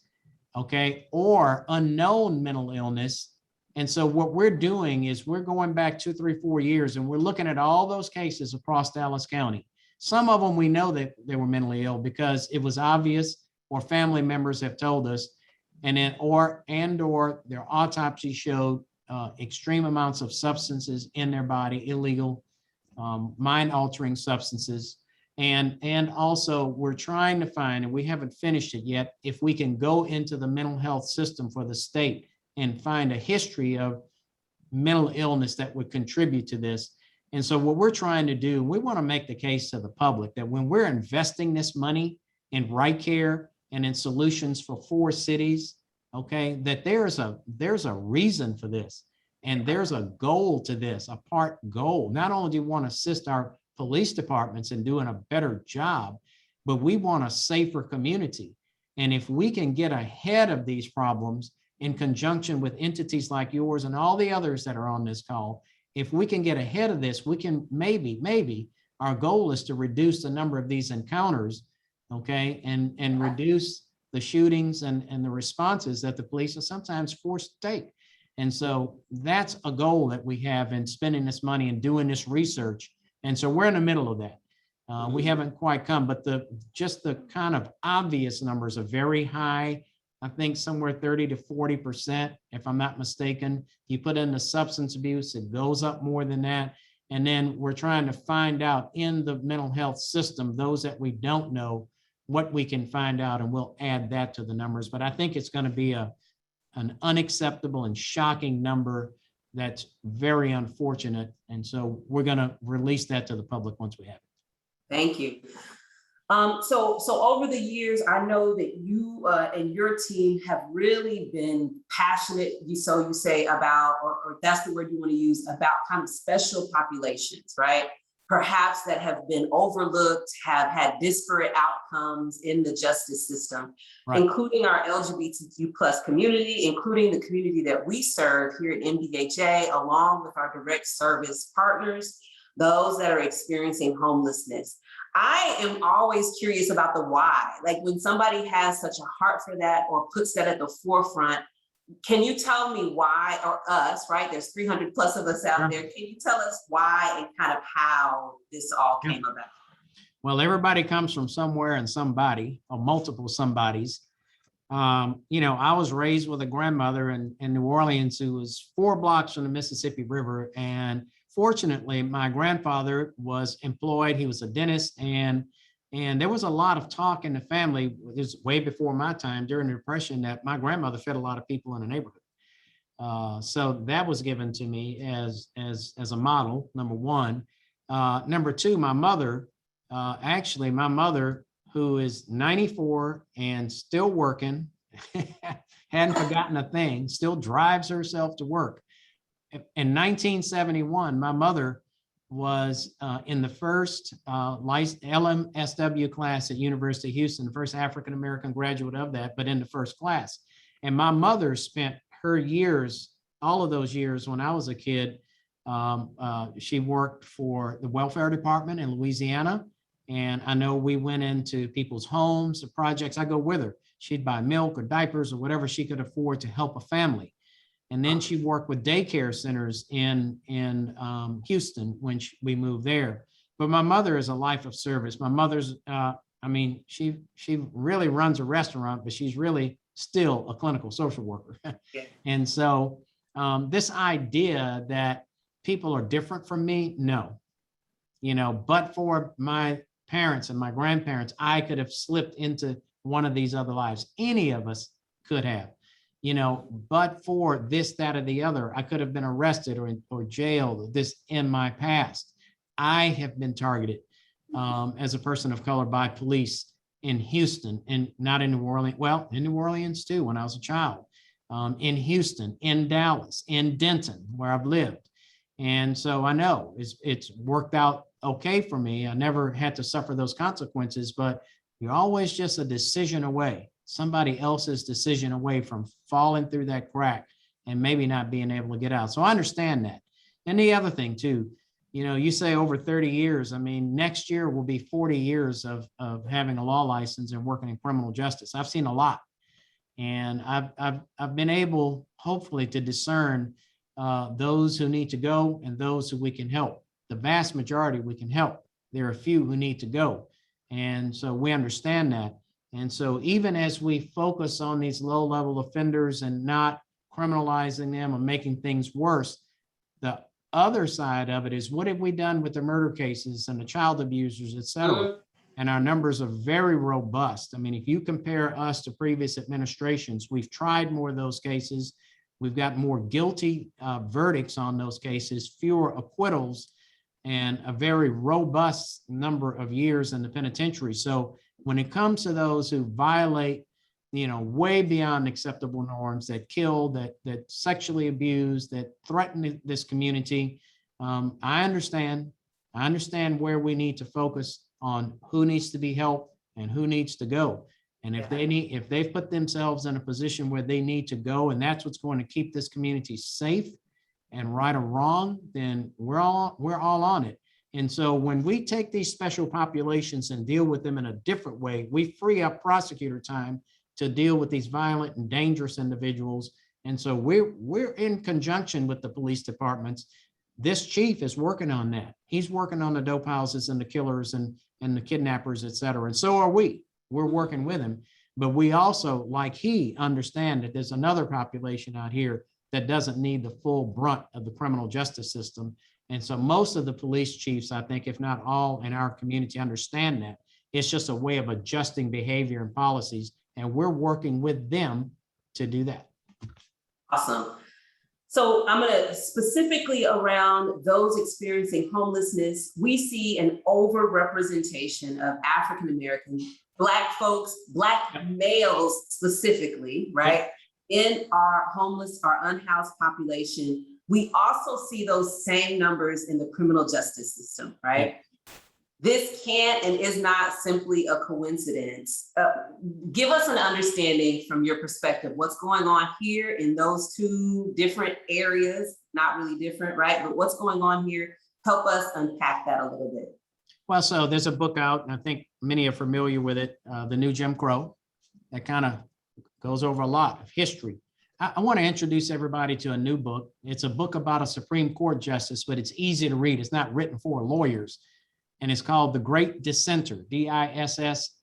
okay? Or unknown mental illness. And so what we're doing is we're going back 2, 3, 4 years, and we're looking at all those cases across Dallas County. Some of them we know that they were mentally ill because it was obvious, or family members have told us. And then, or their autopsy showed extreme amounts of substances in their body, illegal, mind-altering substances. And also we're trying to find, and we haven't finished it yet, if we can go into the mental health system for the state and find a history of mental illness that would contribute to this. And so what we're trying to do, we want to make the case to the public that when we're investing this money in Right Care and in solutions for 4 cities, okay, that there's a reason for this, and there's a goal to this, a part goal. Not only do we want to assist our police departments in doing a better job, but we want a safer community. And if we can get ahead of these problems in conjunction with entities like yours and all the others that are on this call, if we can get ahead of this, we can maybe our goal is to reduce the number of these encounters, okay, and reduce the shootings and the responses that the police are sometimes forced to take. And so that's a goal that we have in spending this money and doing this research. And so we're in the middle of that. We haven't quite come, but just the kind of obvious numbers are very high. I think somewhere 30 to 40%, if I'm not mistaken. You put in the substance abuse, it goes up more than that. And then we're trying to find out in the mental health system, those that we don't know, what we can find out, and we'll add that to the numbers. But I think it's going to be an unacceptable and shocking number that's very unfortunate. And so we're going to release that to the public once we have it. Thank you. So over the years, I know that you and your team have really been passionate, you say about, or that's the word you want to use, about kind of special populations, right? Perhaps that have been overlooked, have had disparate outcomes in the justice system, right, including our LGBTQ plus community, including the community that we serve here at MDHA, along with our direct service partners, those that are experiencing homelessness. I am always curious about the why. Like when somebody has such a heart for that or puts that at the forefront, can you tell me why, or us, right? There's 300 plus of us out there. Can you tell us why and kind of how this all came about? Well, everybody comes from somewhere and somebody, or multiple somebodies. I was raised with a grandmother in New Orleans who was 4 blocks from the Mississippi River. And fortunately, my grandfather was employed. He was a dentist, and there was a lot of talk in the family. This was way before my time, during the Depression, that my grandmother fed a lot of people in the neighborhood. So that was given to me as a model, number one. Number two, my mother, who is 94 and still working, hadn't forgotten a thing, still drives herself to work. In 1971, my mother was in the first LMSW class at University of Houston, the first African-American graduate of that, but in the first class. And my mother spent her years, all of those years when I was a kid, she worked for the welfare department in Louisiana. And I know we went into people's homes, the projects. I go with her. She'd buy milk or diapers or whatever she could afford to help a family. And then she worked with daycare centers in Houston when we moved there. But my mother is a life of service. My mother's, she really runs a restaurant, but she's really still a clinical social worker. Yeah. And so this idea that people are different from me, no. But for my parents and my grandparents, I could have slipped into one of these other lives. Any of us could have. But for this, that, or the other, I could have been arrested or jailed. This in my past, I have been targeted as a person of color by police in Houston, and not in New Orleans. Well, in New Orleans too, when I was a child, in Houston, in Dallas, in Denton, where I've lived. And so I know it's worked out okay for me. I never had to suffer those consequences, but you're always just a decision away. Somebody else's decision away from falling through that crack and maybe not being able to get out. So I understand that. And the other thing too, you say over 30 years, next year will be 40 years of having a law license and working in criminal justice. I've seen a lot. And I've been able, hopefully, to discern those who need to go and those who we can help. The vast majority we can help. There are a few who need to go. And so we understand that. And so even as we focus on these low-level offenders and not criminalizing them or making things worse, the other side of it is, what have we done with the murder cases and the child abusers, et cetera? And our numbers are very robust. If you compare us to previous administrations, we've tried more of those cases. We've got more guilty verdicts on those cases, fewer acquittals, and a very robust number of years in the penitentiary. So when it comes to those who violate, way beyond acceptable norms, that kill, that sexually abuse, that threaten this community, I understand where we need to focus on who needs to be helped and who needs to go. And if they've put themselves in a position where they need to go, and that's what's going to keep this community safe and right or wrong, then we're all on it. And so when we take these special populations and deal with them in a different way, we free up prosecutor time to deal with these violent and dangerous individuals. And so we're in conjunction with the police departments. This chief is working on that. He's working on the dope houses and the killers and the kidnappers, et cetera. And so are we. We're working with him. But we also, like he, understand that there's another population out here that doesn't need the full brunt of the criminal justice system. And so most of the police chiefs, I think, if not all in our community, understand that. It's just a way of adjusting behavior and policies. And we're working with them to do that. Awesome. So I'm going to specifically around those experiencing homelessness, we see an overrepresentation of African-American, Black folks, Black males specifically, right? In our homeless, our unhoused population. We also see those same numbers in the criminal justice system, right? This can't and is not simply a coincidence. Give us an understanding from your perspective, what's going on here in those two different areas, not really different, right? But what's going on here? Help us unpack that a little bit. Well, so there's a book out, and I think many are familiar with it, The New Jim Crow, that kind of goes over a lot of history. I want to introduce everybody to a new book. It's a book about a Supreme Court justice, but it's easy to read. It's not written for lawyers. And it's called The Great Dissenter, Dissenter.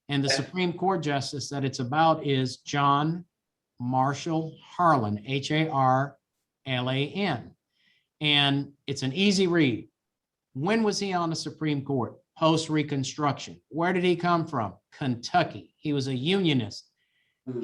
And the Supreme Court justice that it's about is John Marshall Harlan, Harlan. And it's an easy read. When was he on the Supreme Court? Post-Reconstruction. Where did he come from? Kentucky. He was a Unionist.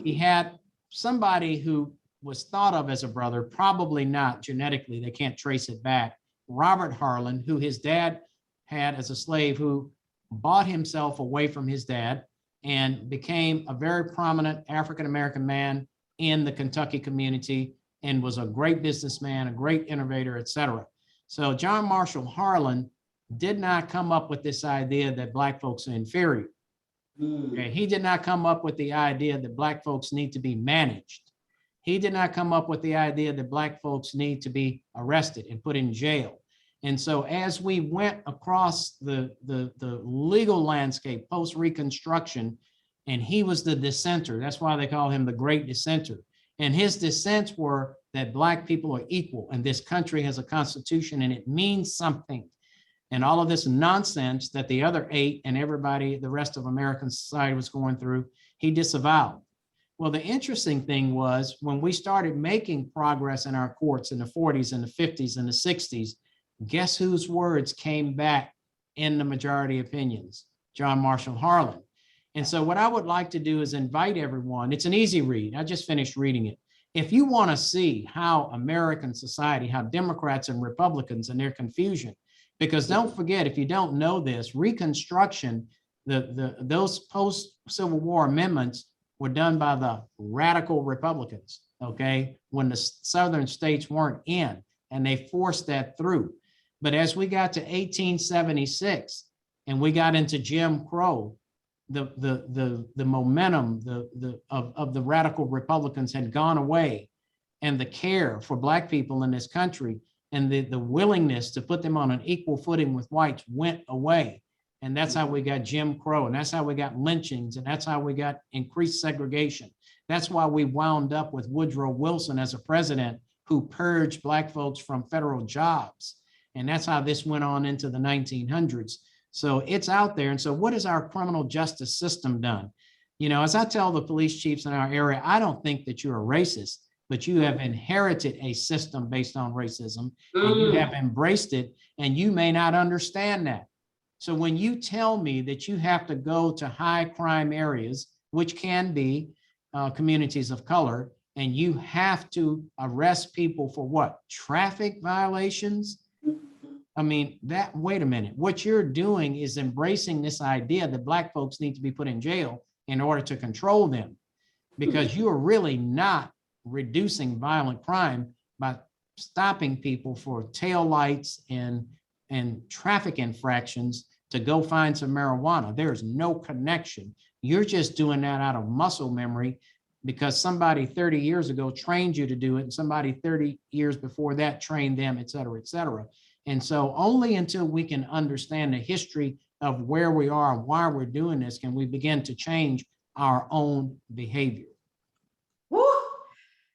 He had somebody who was thought of as a brother, probably not genetically, they can't trace it back, Robert Harlan, who his dad had as a slave, who bought himself away from his dad and became a very prominent African-American man in the Kentucky community and was a great businessman, a great innovator, et cetera. So John Marshall Harlan did not come up with this idea that Black folks are inferior. Okay, he did not come up with the idea that Black folks need to be managed. He did not come up with the idea that Black folks need to be arrested and put in jail. And so as we went across the legal landscape post-Reconstruction, and he was the dissenter, that's why they call him the Great Dissenter. And his dissents were that Black people are equal and this country has a constitution and it means something. And all of this nonsense that the other 8 and everybody, the rest of American society was going through, he disavowed. Well, the interesting thing was when we started making progress in our courts in the 40s and the 50s and the 60s, guess whose words came back in the majority opinions? John Marshall Harlan. And so what I would like to do is invite everyone. It's an easy read. I just finished reading it. If you want to see how American society, how Democrats and Republicans and their confusion, because don't forget, if you don't know this, Reconstruction, those post-Civil War amendments were done by the radical Republicans, okay, when the Southern states weren't in, and they forced that through. But as we got to 1876 and we got into Jim Crow, the momentum of the radical Republicans had gone away, and the care for Black people in this country and the willingness to put them on an equal footing with whites went away. And that's how we got Jim Crow, and that's how we got lynchings, and that's how we got increased segregation. That's why we wound up with Woodrow Wilson as a president who purged Black folks from federal jobs. And that's how this went on into the 1900s. So it's out there. And so what has our criminal justice system done? You know, as I tell the police chiefs in our area, I don't think that you're a racist, but you have inherited a system based on racism, and you have embraced it, and you may not understand that. So when you tell me that you have to go to high crime areas, which can be communities of color, and you have to arrest people for what? Traffic violations? I mean, wait a minute. What you're doing is embracing this idea that Black folks need to be put in jail in order to control them, because you are really not reducing violent crime by stopping people for taillights and traffic infractions to go find some marijuana. There's no connection. You're just doing that out of muscle memory because somebody 30 years ago trained you to do it, and somebody 30 years before that trained them, et cetera, et cetera. And so only until we can understand the history of where we are and why we're doing this can we begin to change our own behavior. Woo!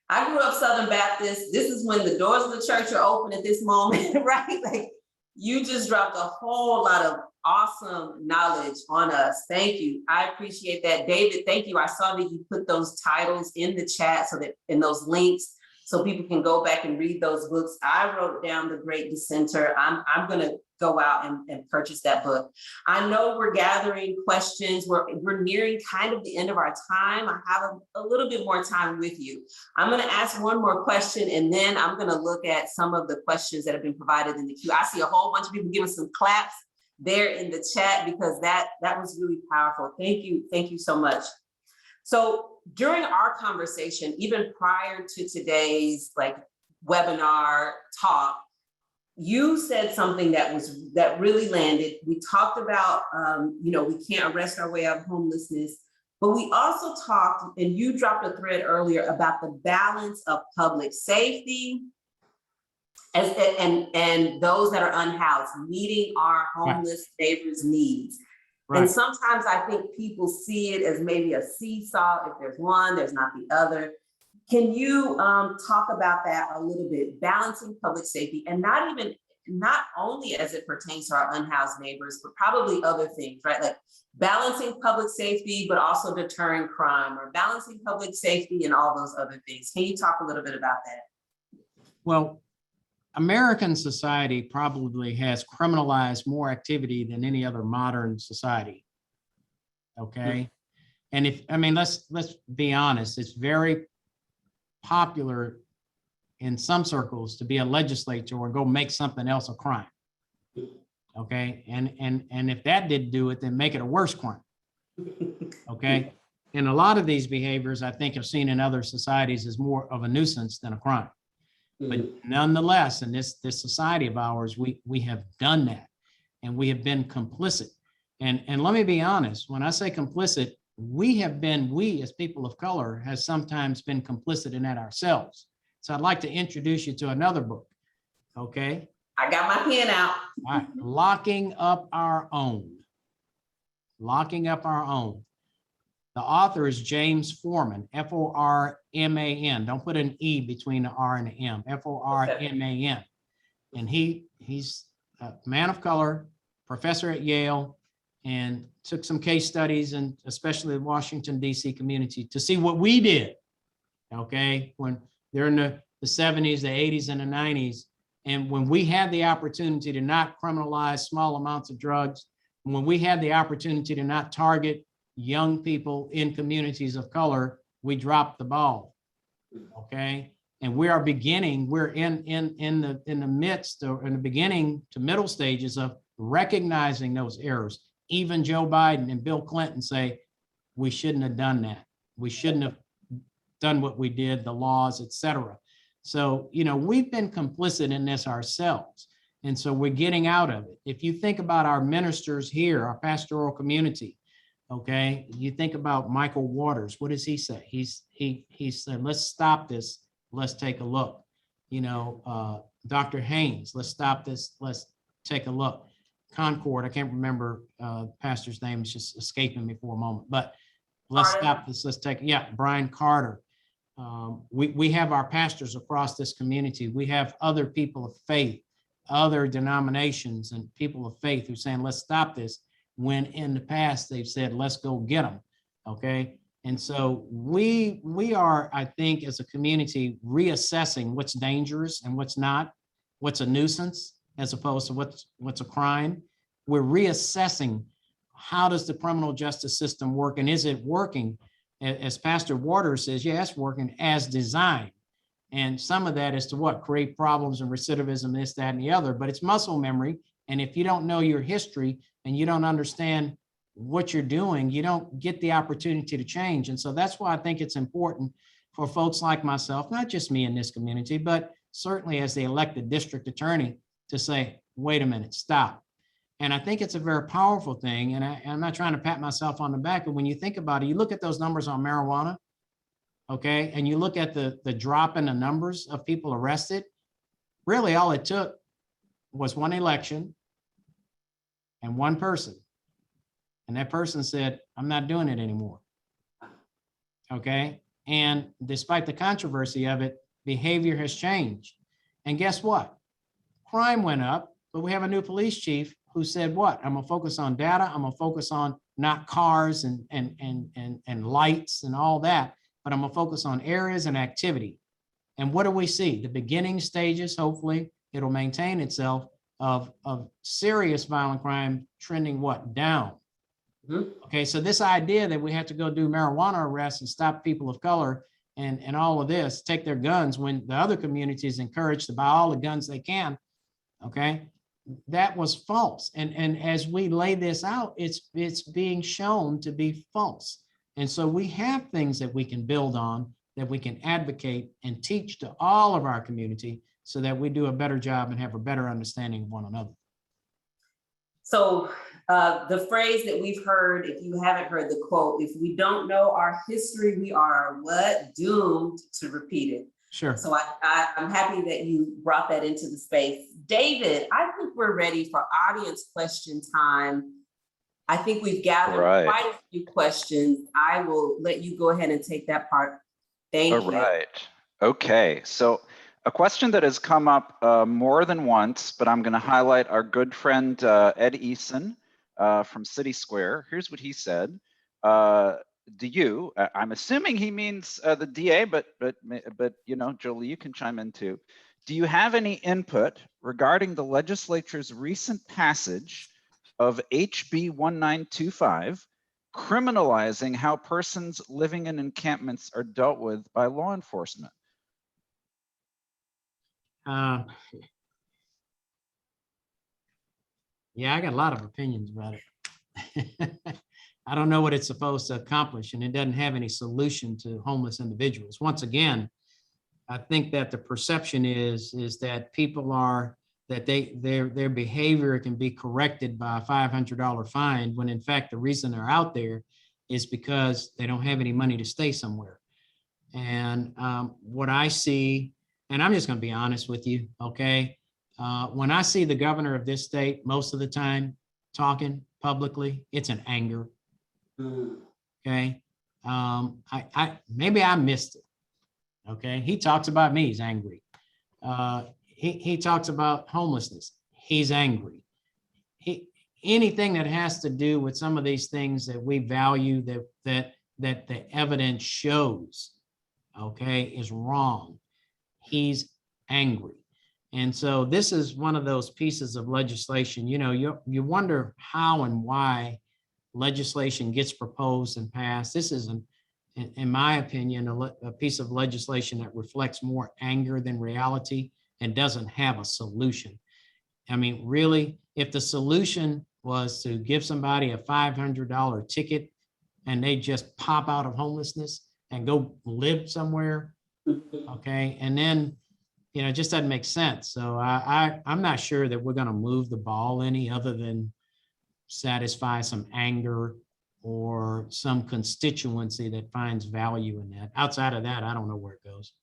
I grew up Southern Baptist. This is when the doors of the church are open at this moment, right? Like, you just dropped a whole lot of awesome knowledge on us. Thank you. I appreciate that. David, thank you. I saw that you put those titles in the chat so that in those links so people can go back and read those books. I wrote down The Great Dissenter. I'm going to go out and purchase that book. I know we're gathering questions. We're nearing kind of the end of our time. I have a little bit more time with you. I'm going to ask one more question, and then I'm going to look at some of the questions that have been provided in the queue. I see a whole bunch of people giving some claps there in the chat because that was really powerful. Thank you. Thank you so much. So during our conversation, even prior to today's webinar talk, you said something that really landed. We talked about, we can't arrest our way out of homelessness, but we also talked, and you dropped a thread earlier about the balance of public safety and those that are unhoused, meeting our homeless neighbors' needs. Right. And sometimes I think people see it as maybe a seesaw. If there's one, there's not the other. Can you talk about that a little bit, balancing public safety, and not only as it pertains to our unhoused neighbors, but probably other things, right? Like balancing public safety, but also deterring crime, or balancing public safety and all those other things. Can you talk a little bit about that? Well, American society probably has criminalized more activity than any other modern society. Okay. And let's be honest, it's very popular in some circles to be a legislator or go make something else a crime. Okay. And if that didn't do it, then make it a worse crime. Okay. And a lot of these behaviors I think I've seen in other societies is more of a nuisance than a crime. But nonetheless, in this society of ours, we have done that, and we have been complicit. And let me be honest, when I say complicit, we as people of color has sometimes been complicit in that ourselves. So I'd like to introduce you to another book. Okay. I got my pen out. All right. Locking Up Our Own. Locking Up Our Own. The author is James Forman, F-O-R-M-A-N. Don't put an E between the R and the M, F-O-R-M-A-N. And he's a man of color, professor at Yale, and took some case studies, and especially the Washington, D.C. community, to see what we did, okay, when they're in the 70s, the 80s, and the 90s. And when we had the opportunity to not criminalize small amounts of drugs, when we had the opportunity to not target young people in communities of color, we dropped the ball. Okay. And we're in the midst, or in the beginning to middle stages of recognizing those errors. Even Joe Biden and Bill Clinton say, we shouldn't have done that. We shouldn't have done what we did, the laws, et cetera. So, we've been complicit in this ourselves. And so we're getting out of it. If you think about our ministers here, our pastoral community, okay, you think about Michael Waters. What does he say? He said, let's stop this. Let's take a look. Dr. Haynes, let's stop this. Let's take a look. Concord, I can't remember pastor's name. It's just escaping me for a moment, but let's stop this. Let's take, Brian Carter. We have our pastors across this community. We have other people of faith, other denominations and people of faith who are saying, let's stop this, when in the past they've said, let's go get them. Okay. And so we are, I think, as a community, reassessing what's dangerous and what's not, what's a nuisance as opposed to what's a crime. We're reassessing, how does the criminal justice system work, and is it working? As Pastor Waters says, yeah, it's working as designed. And some of that is to create problems and recidivism, this, that, and the other, but it's muscle memory. And if you don't know your history and you don't understand what you're doing, you don't get the opportunity to change. And so that's why I think it's important for folks like myself, not just me in this community, but certainly as the elected district attorney, to say, wait a minute, stop. And I think it's a very powerful thing. And I'm not trying to pat myself on the back, but when you think about it, you look at those numbers on marijuana, okay, and you look at the drop in the numbers of people arrested, really all it took was one election and one person. And that person said, I'm not doing it anymore. Okay. And despite the controversy of it, behavior has changed. And guess what? Crime went up, but we have a new police chief who said what? I'm gonna focus on data. I'm gonna focus on not cars and lights and all that, but I'm gonna focus on areas and activity. And what do we see? The beginning stages, hopefully it'll maintain itself of serious violent crime trending what? Down. Okay, so this idea that we have to go do marijuana arrests and stop people of color and all of this, take their guns when the other community is encouraged to buy all the guns they can, okay, that was false. And as we lay this out, it's being shown to be false. And so we have things that we can build on, that we can advocate and teach to all of our community so that we do a better job and have a better understanding of one another. So the phrase that we've heard, if you haven't heard the quote, if we don't know our history, we are what? Doomed to repeat it. Sure. So I'm happy that you brought that into the space. David, I think we're ready for audience question time. I think we've gathered quite a few questions. I will let you go ahead and take that part. Thank you. All right. Okay. So a question that has come up more than once, but I'm going to highlight our good friend Ed Eason from City Square. Here's what he said. Do you? I'm assuming he means the DA, but you know, Jolie, you can chime in too. Do you have any input regarding the legislature's recent passage of HB 1925, criminalizing how persons living in encampments are dealt with by law enforcement? Yeah, I got a lot of opinions about it. I don't know what it's supposed to accomplish, and it doesn't have any solution to homeless individuals. Once again, I think that the perception is that people are, that their behavior can be corrected by a $500 fine, when in fact, the reason they're out there is because they don't have any money to stay somewhere. And what I see, and I'm just going to be honest with you, okay? When I see the governor of this state, most of the time talking publicly, it's an anger. Okay. Maybe I missed it. Okay. He talks about me, he's angry. He talks about homelessness, he's angry. Anything that has to do with some of these things that we value, that the evidence shows, okay, is wrong, he's angry. And so this is one of those pieces of legislation, you know, you wonder how and why legislation gets proposed and passed. This is, in my opinion, a piece of legislation that reflects more anger than reality and doesn't have a solution. I mean, really, if the solution was to give somebody a $500 ticket and they just pop out of homelessness and go live somewhere, okay, and then, you know, it just doesn't make sense. So I'm not sure that we're going to move the ball any other than satisfy some anger or some constituency that finds value in that. Outside of that, I don't know where it goes.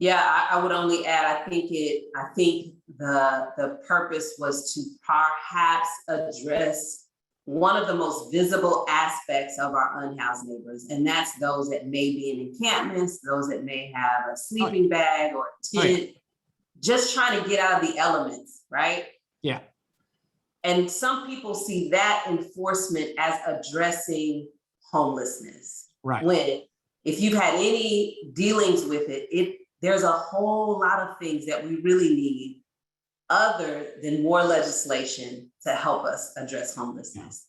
Yeah, I would only add, I think the purpose was to perhaps address one of the most visible aspects of our unhoused neighbors, and that's those that may be in encampments, those that may have a sleeping bag or tent, just trying to get out of the elements, right? Yeah. And some people see that enforcement as addressing homelessness. Right. When, if you've had any dealings with it, there's a whole lot of things that we really need other than more legislation to help us address homelessness.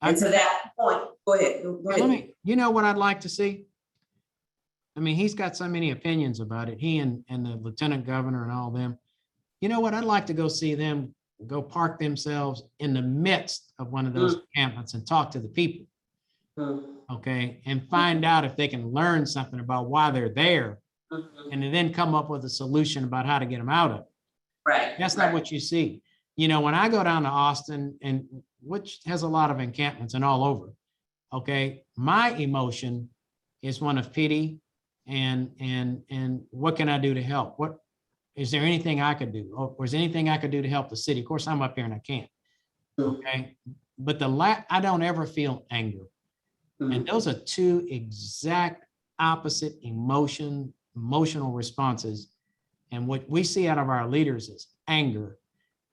Yeah. And to that point, go ahead. Go ahead. You know what I'd like to see? I mean, he's got so many opinions about it, he and the lieutenant governor and all them. You know what? I'd like to go see them go park themselves in the midst of one of those encampments and talk to the people, okay, and find out if they can learn something about why they're there, and then come up with a solution about how to get them out of it. Right. That's not what you see. You know, when I go down to Austin, and which has a lot of encampments and all over, okay, my emotion is one of pity and what can I do to help? is there anything I could do? Or is there anything I could do to help the city? Of course, I'm up here and I can't. Okay. But I don't ever feel anger. And those are two exact opposite emotional responses. And what we see out of our leaders is anger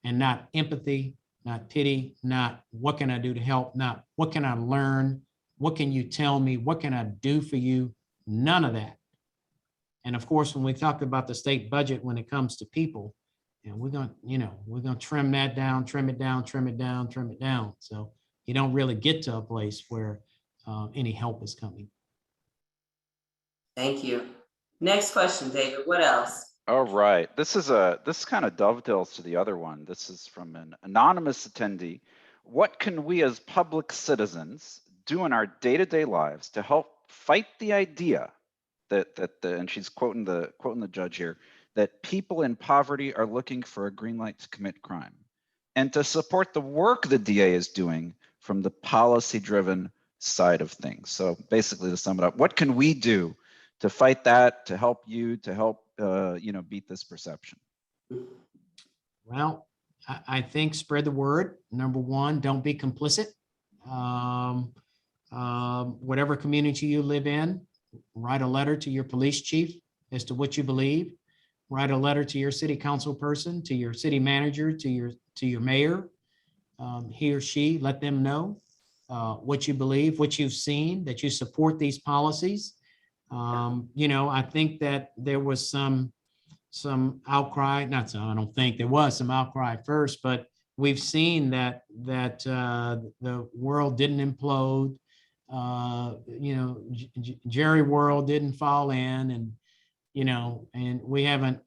and not empathy, not pity, not what can I do to help, not what can I learn, what can you tell me, what can I do for you? None of that. And of course, when we talk about the state budget, when it comes to people, and we're going to trim that down, trim it down, trim it down, trim it down. So you don't really get to a place where any help is coming. Thank you. Next question, David. What else? All right, this kind of dovetails to the other one. This is from an anonymous attendee. What can we as public citizens do in our day-to-day lives to help fight the idea and she's quoting the judge here, that people in poverty are looking for a green light to commit crime, and to support the work the DA is doing from the policy-driven side of things? So basically, to sum it up, what can we do to fight that, to help you, to help beat this perception? Well, I think spread the word. Number one, don't be complicit. Whatever community you live in, write a letter to your police chief as to what you believe. Write a letter to your city council person, to your city manager, to your mayor. He or she, let them know what you believe, what you've seen, that you support these policies. I think that there was some outcry, I don't think there was some outcry at first, but we've seen that the world didn't implode. Jerry world didn't fall in, and we haven't,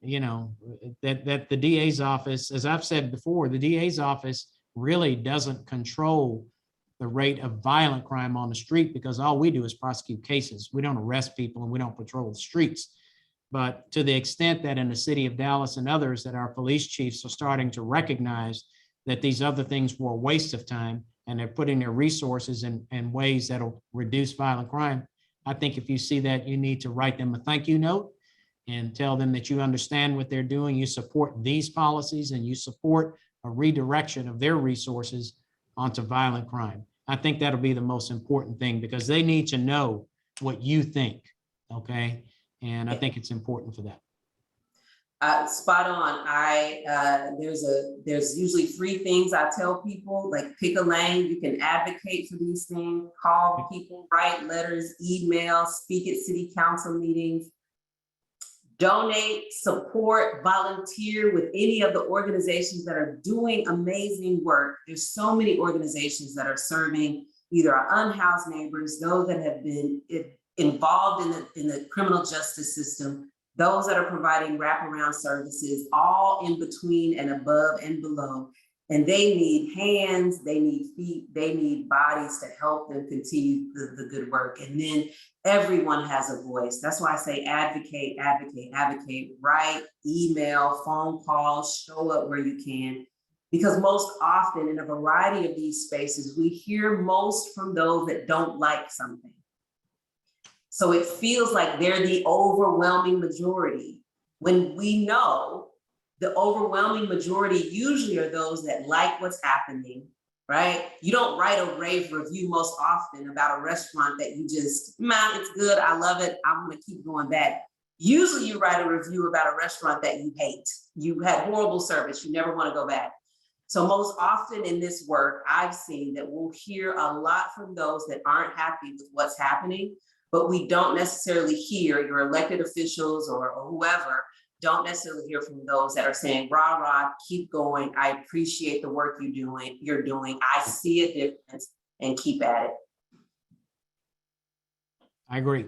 that the DA's office, as I've said before, the DA's office really doesn't control the rate of violent crime on the street, because all we do is prosecute cases. We don't arrest people and we don't patrol the streets. But to the extent that in the city of Dallas and others, that our police chiefs are starting to recognize that these other things were a waste of time, and they're putting their resources in ways that'll reduce violent crime, I think if you see that, you need to write them a thank you note and tell them that you understand what they're doing, you support these policies, and you support a redirection of their resources onto violent crime. I think that'll be the most important thing, because they need to know what you think, okay? And I think it's important for that. Spot on. There's usually 3 things I tell people, like pick a lane. You can advocate for these things, call people, write letters, email, speak at city council meetings, donate, support, volunteer with any of the organizations that are doing amazing work. There's so many organizations that are serving either our unhoused neighbors, those that have been involved in the criminal justice system, those that are providing wraparound services, all in between and above and below. And they need hands, they need feet, they need bodies to help them continue the good work. And then everyone has a voice. That's why I say advocate, advocate, advocate, write, email, phone calls, show up where you can. Because most often in a variety of these spaces, we hear most from those that don't like something. So it feels like they're the overwhelming majority, when we know the overwhelming majority usually are those that like what's happening, right? You don't write a rave review most often about a restaurant that you just, man, it's good, I love it, I'm gonna keep going back. Usually you write a review about a restaurant that you hate. You had horrible service, you never wanna go back. So most often in this work, I've seen that we'll hear a lot from those that aren't happy with what's happening, but we don't necessarily hear, your elected officials or whoever, don't necessarily hear from those that are saying, rah, rah, keep going. I appreciate the work you're doing. I see a difference, and keep at it. I agree.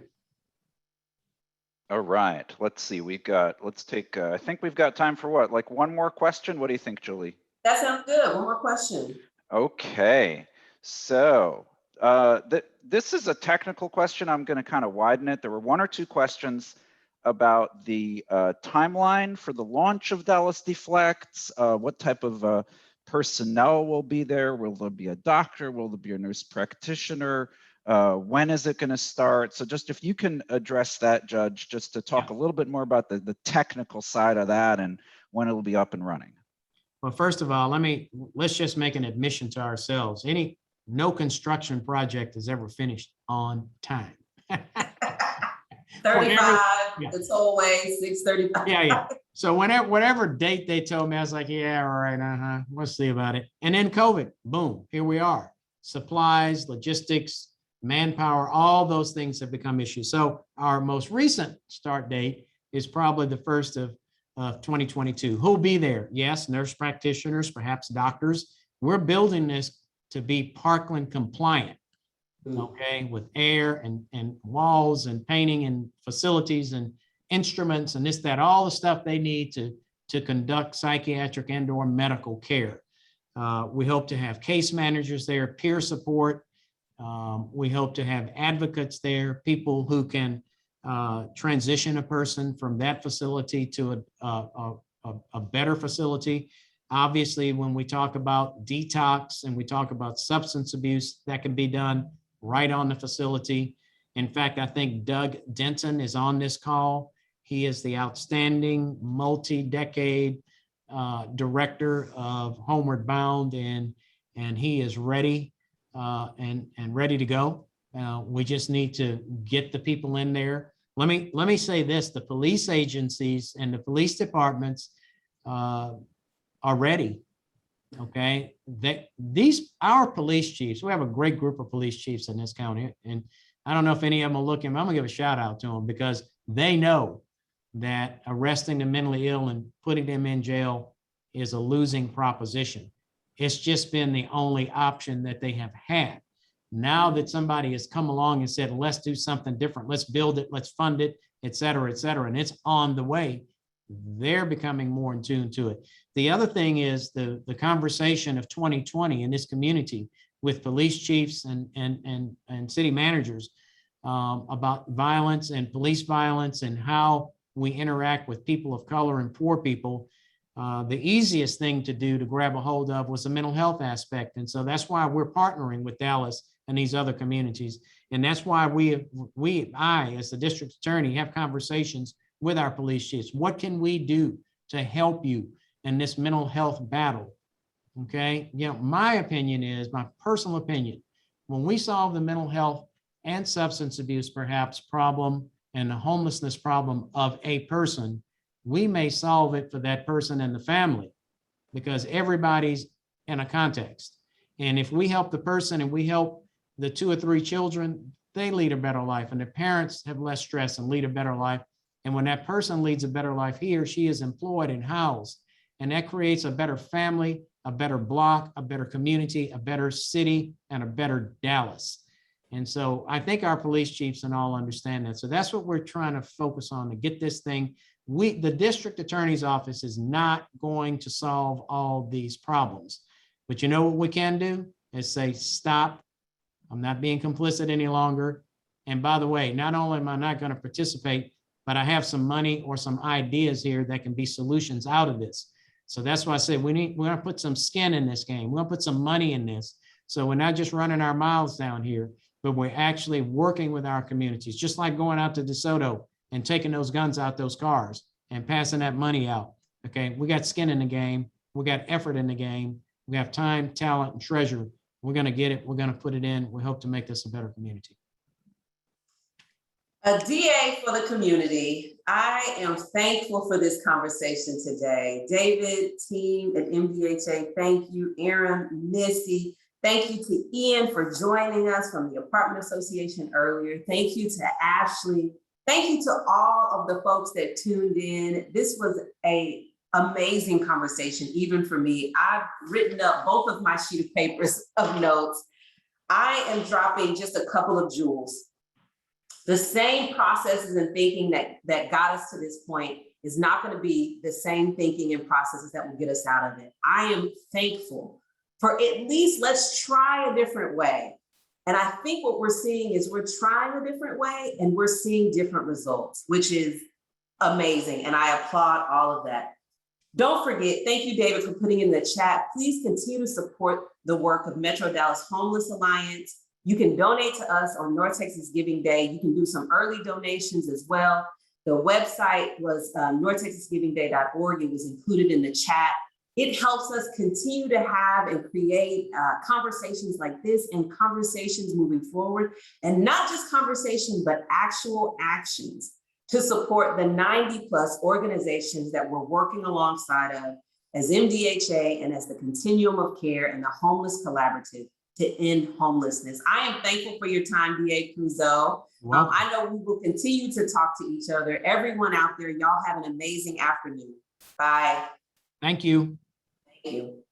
All right, let's see. I think we've got time for what? Like one more question? What do you think, Jolie? That sounds good. One more question. Okay. So this is a technical question. I'm going to kind of widen it. There were 1 or 2 questions about the timeline for the launch of Dallas Deflects. What type of personnel will be there? Will there be a doctor? Will there be a nurse practitioner? When is it going to start? So just if you can address that, Judge, just to talk a little bit more about the technical side of that and when it'll be up and running. Well, first of all, let's just make an admission to ourselves. No construction project is ever finished on time. 35, yeah. the tollway, 6:35. Yeah. So whatever date they told me, I was like, yeah, all right, we'll see about it. And then COVID, boom, here we are. Supplies, logistics, manpower, all those things have become issues. So our most recent start date is probably the 1st of 2022. Who'll be there? Yes, nurse practitioners, perhaps doctors. We're building this to be Parkland compliant, okay, with air and walls and painting and facilities and instruments and this, that, all the stuff they need to conduct psychiatric and/or medical care. We hope to have case managers there, peer support. We hope to have advocates there, people who can transition a person from that facility to a better facility. Obviously, when we talk about detox and we talk about substance abuse, that can be done right on the facility. In fact, I think Doug Denton is on this call. He is the outstanding multi-decade director of Homeward Bound, and he is ready and ready to go. We just need to get the people in there. Let me say this: the police agencies and the police departments are ready. Okay, our police chiefs. We have a great group of police chiefs in this county, and I don't know if any of them are looking. I'm gonna give a shout out to them because they know that arresting the mentally ill and putting them in jail is a losing proposition. It's just been the only option that they have had. Now that somebody has come along and said, let's do something different, let's build it, let's fund it, et cetera, and it's on the way, they're becoming more in tune to it. The other thing is the conversation of 2020 in this community with police chiefs and city managers about violence and police violence and how we interact with people of color and poor people. The easiest thing to do to grab a hold of was the mental health aspect. And so that's why we're partnering with Dallas and these other communities. And that's why I, as the district attorney, have conversations with our police chiefs. What can we do to help you in this mental health battle? Okay. My opinion is, my personal opinion, when we solve the mental health and substance abuse, perhaps problem and the homelessness problem of a person, we may solve it for that person and the family because everybody's in a context. And if we help the person and we help the 2 or 3 children, they lead a better life and their parents have less stress and lead a better life. And when that person leads a better life, he or she is employed and housed. And that creates a better family, a better block, a better community, a better city, and a better Dallas. And so I think our police chiefs and all understand that. So that's what we're trying to focus on to get this thing. The district attorney's office is not going to solve all these problems. But you know what we can do is say, stop. I'm not being complicit any longer. And by the way, not only am I not going to participate, but I have some money or some ideas here that can be solutions out of this. So that's why I said we're going to put some skin in this game. We're going to put some money in this. So we're not just running our mouths down here, but we're actually working with our communities, just like going out to DeSoto and taking those guns out those cars and passing that money out. Okay, we got skin in the game. We got effort in the game. We have time, talent, and treasure. We're going to get it. We're going to put it in. We hope to make this a better community. A DA for the community. I am thankful for this conversation today. David, team at MDHA, thank you. Aaron, Missy, thank you to Ian for joining us from the Apartment Association earlier. Thank you to Ashley. Thank you to all of the folks that tuned in. This was an amazing conversation, even for me. I've written up both of my sheet of papers of notes. I am dropping just a couple of jewels. The same processes and thinking that got us to this point is not going to be the same thinking and processes that will get us out of it. I am thankful for at least let's try a different way. And I think what we're seeing is we're trying a different way and we're seeing different results, which is amazing. And I applaud all of that. Don't forget, thank you, David, for putting in the chat. Please continue to support the work of Metro Dallas Homeless Alliance. You can donate to us on North Texas Giving Day. You can do some early donations as well. The website was northtexasgivingday.org. It was included in the chat. It helps us continue to have and create conversations like this and conversations moving forward, and not just conversation, but actual actions to support the 90+ organizations that we're working alongside of as MDHA and as the Continuum of Care and the Homeless Collaborative to end homelessness. I am thankful for your time, DA Creuzot. I know we will continue to talk to each other. Everyone out there, y'all have an amazing afternoon. Bye. Thank you. Thank you.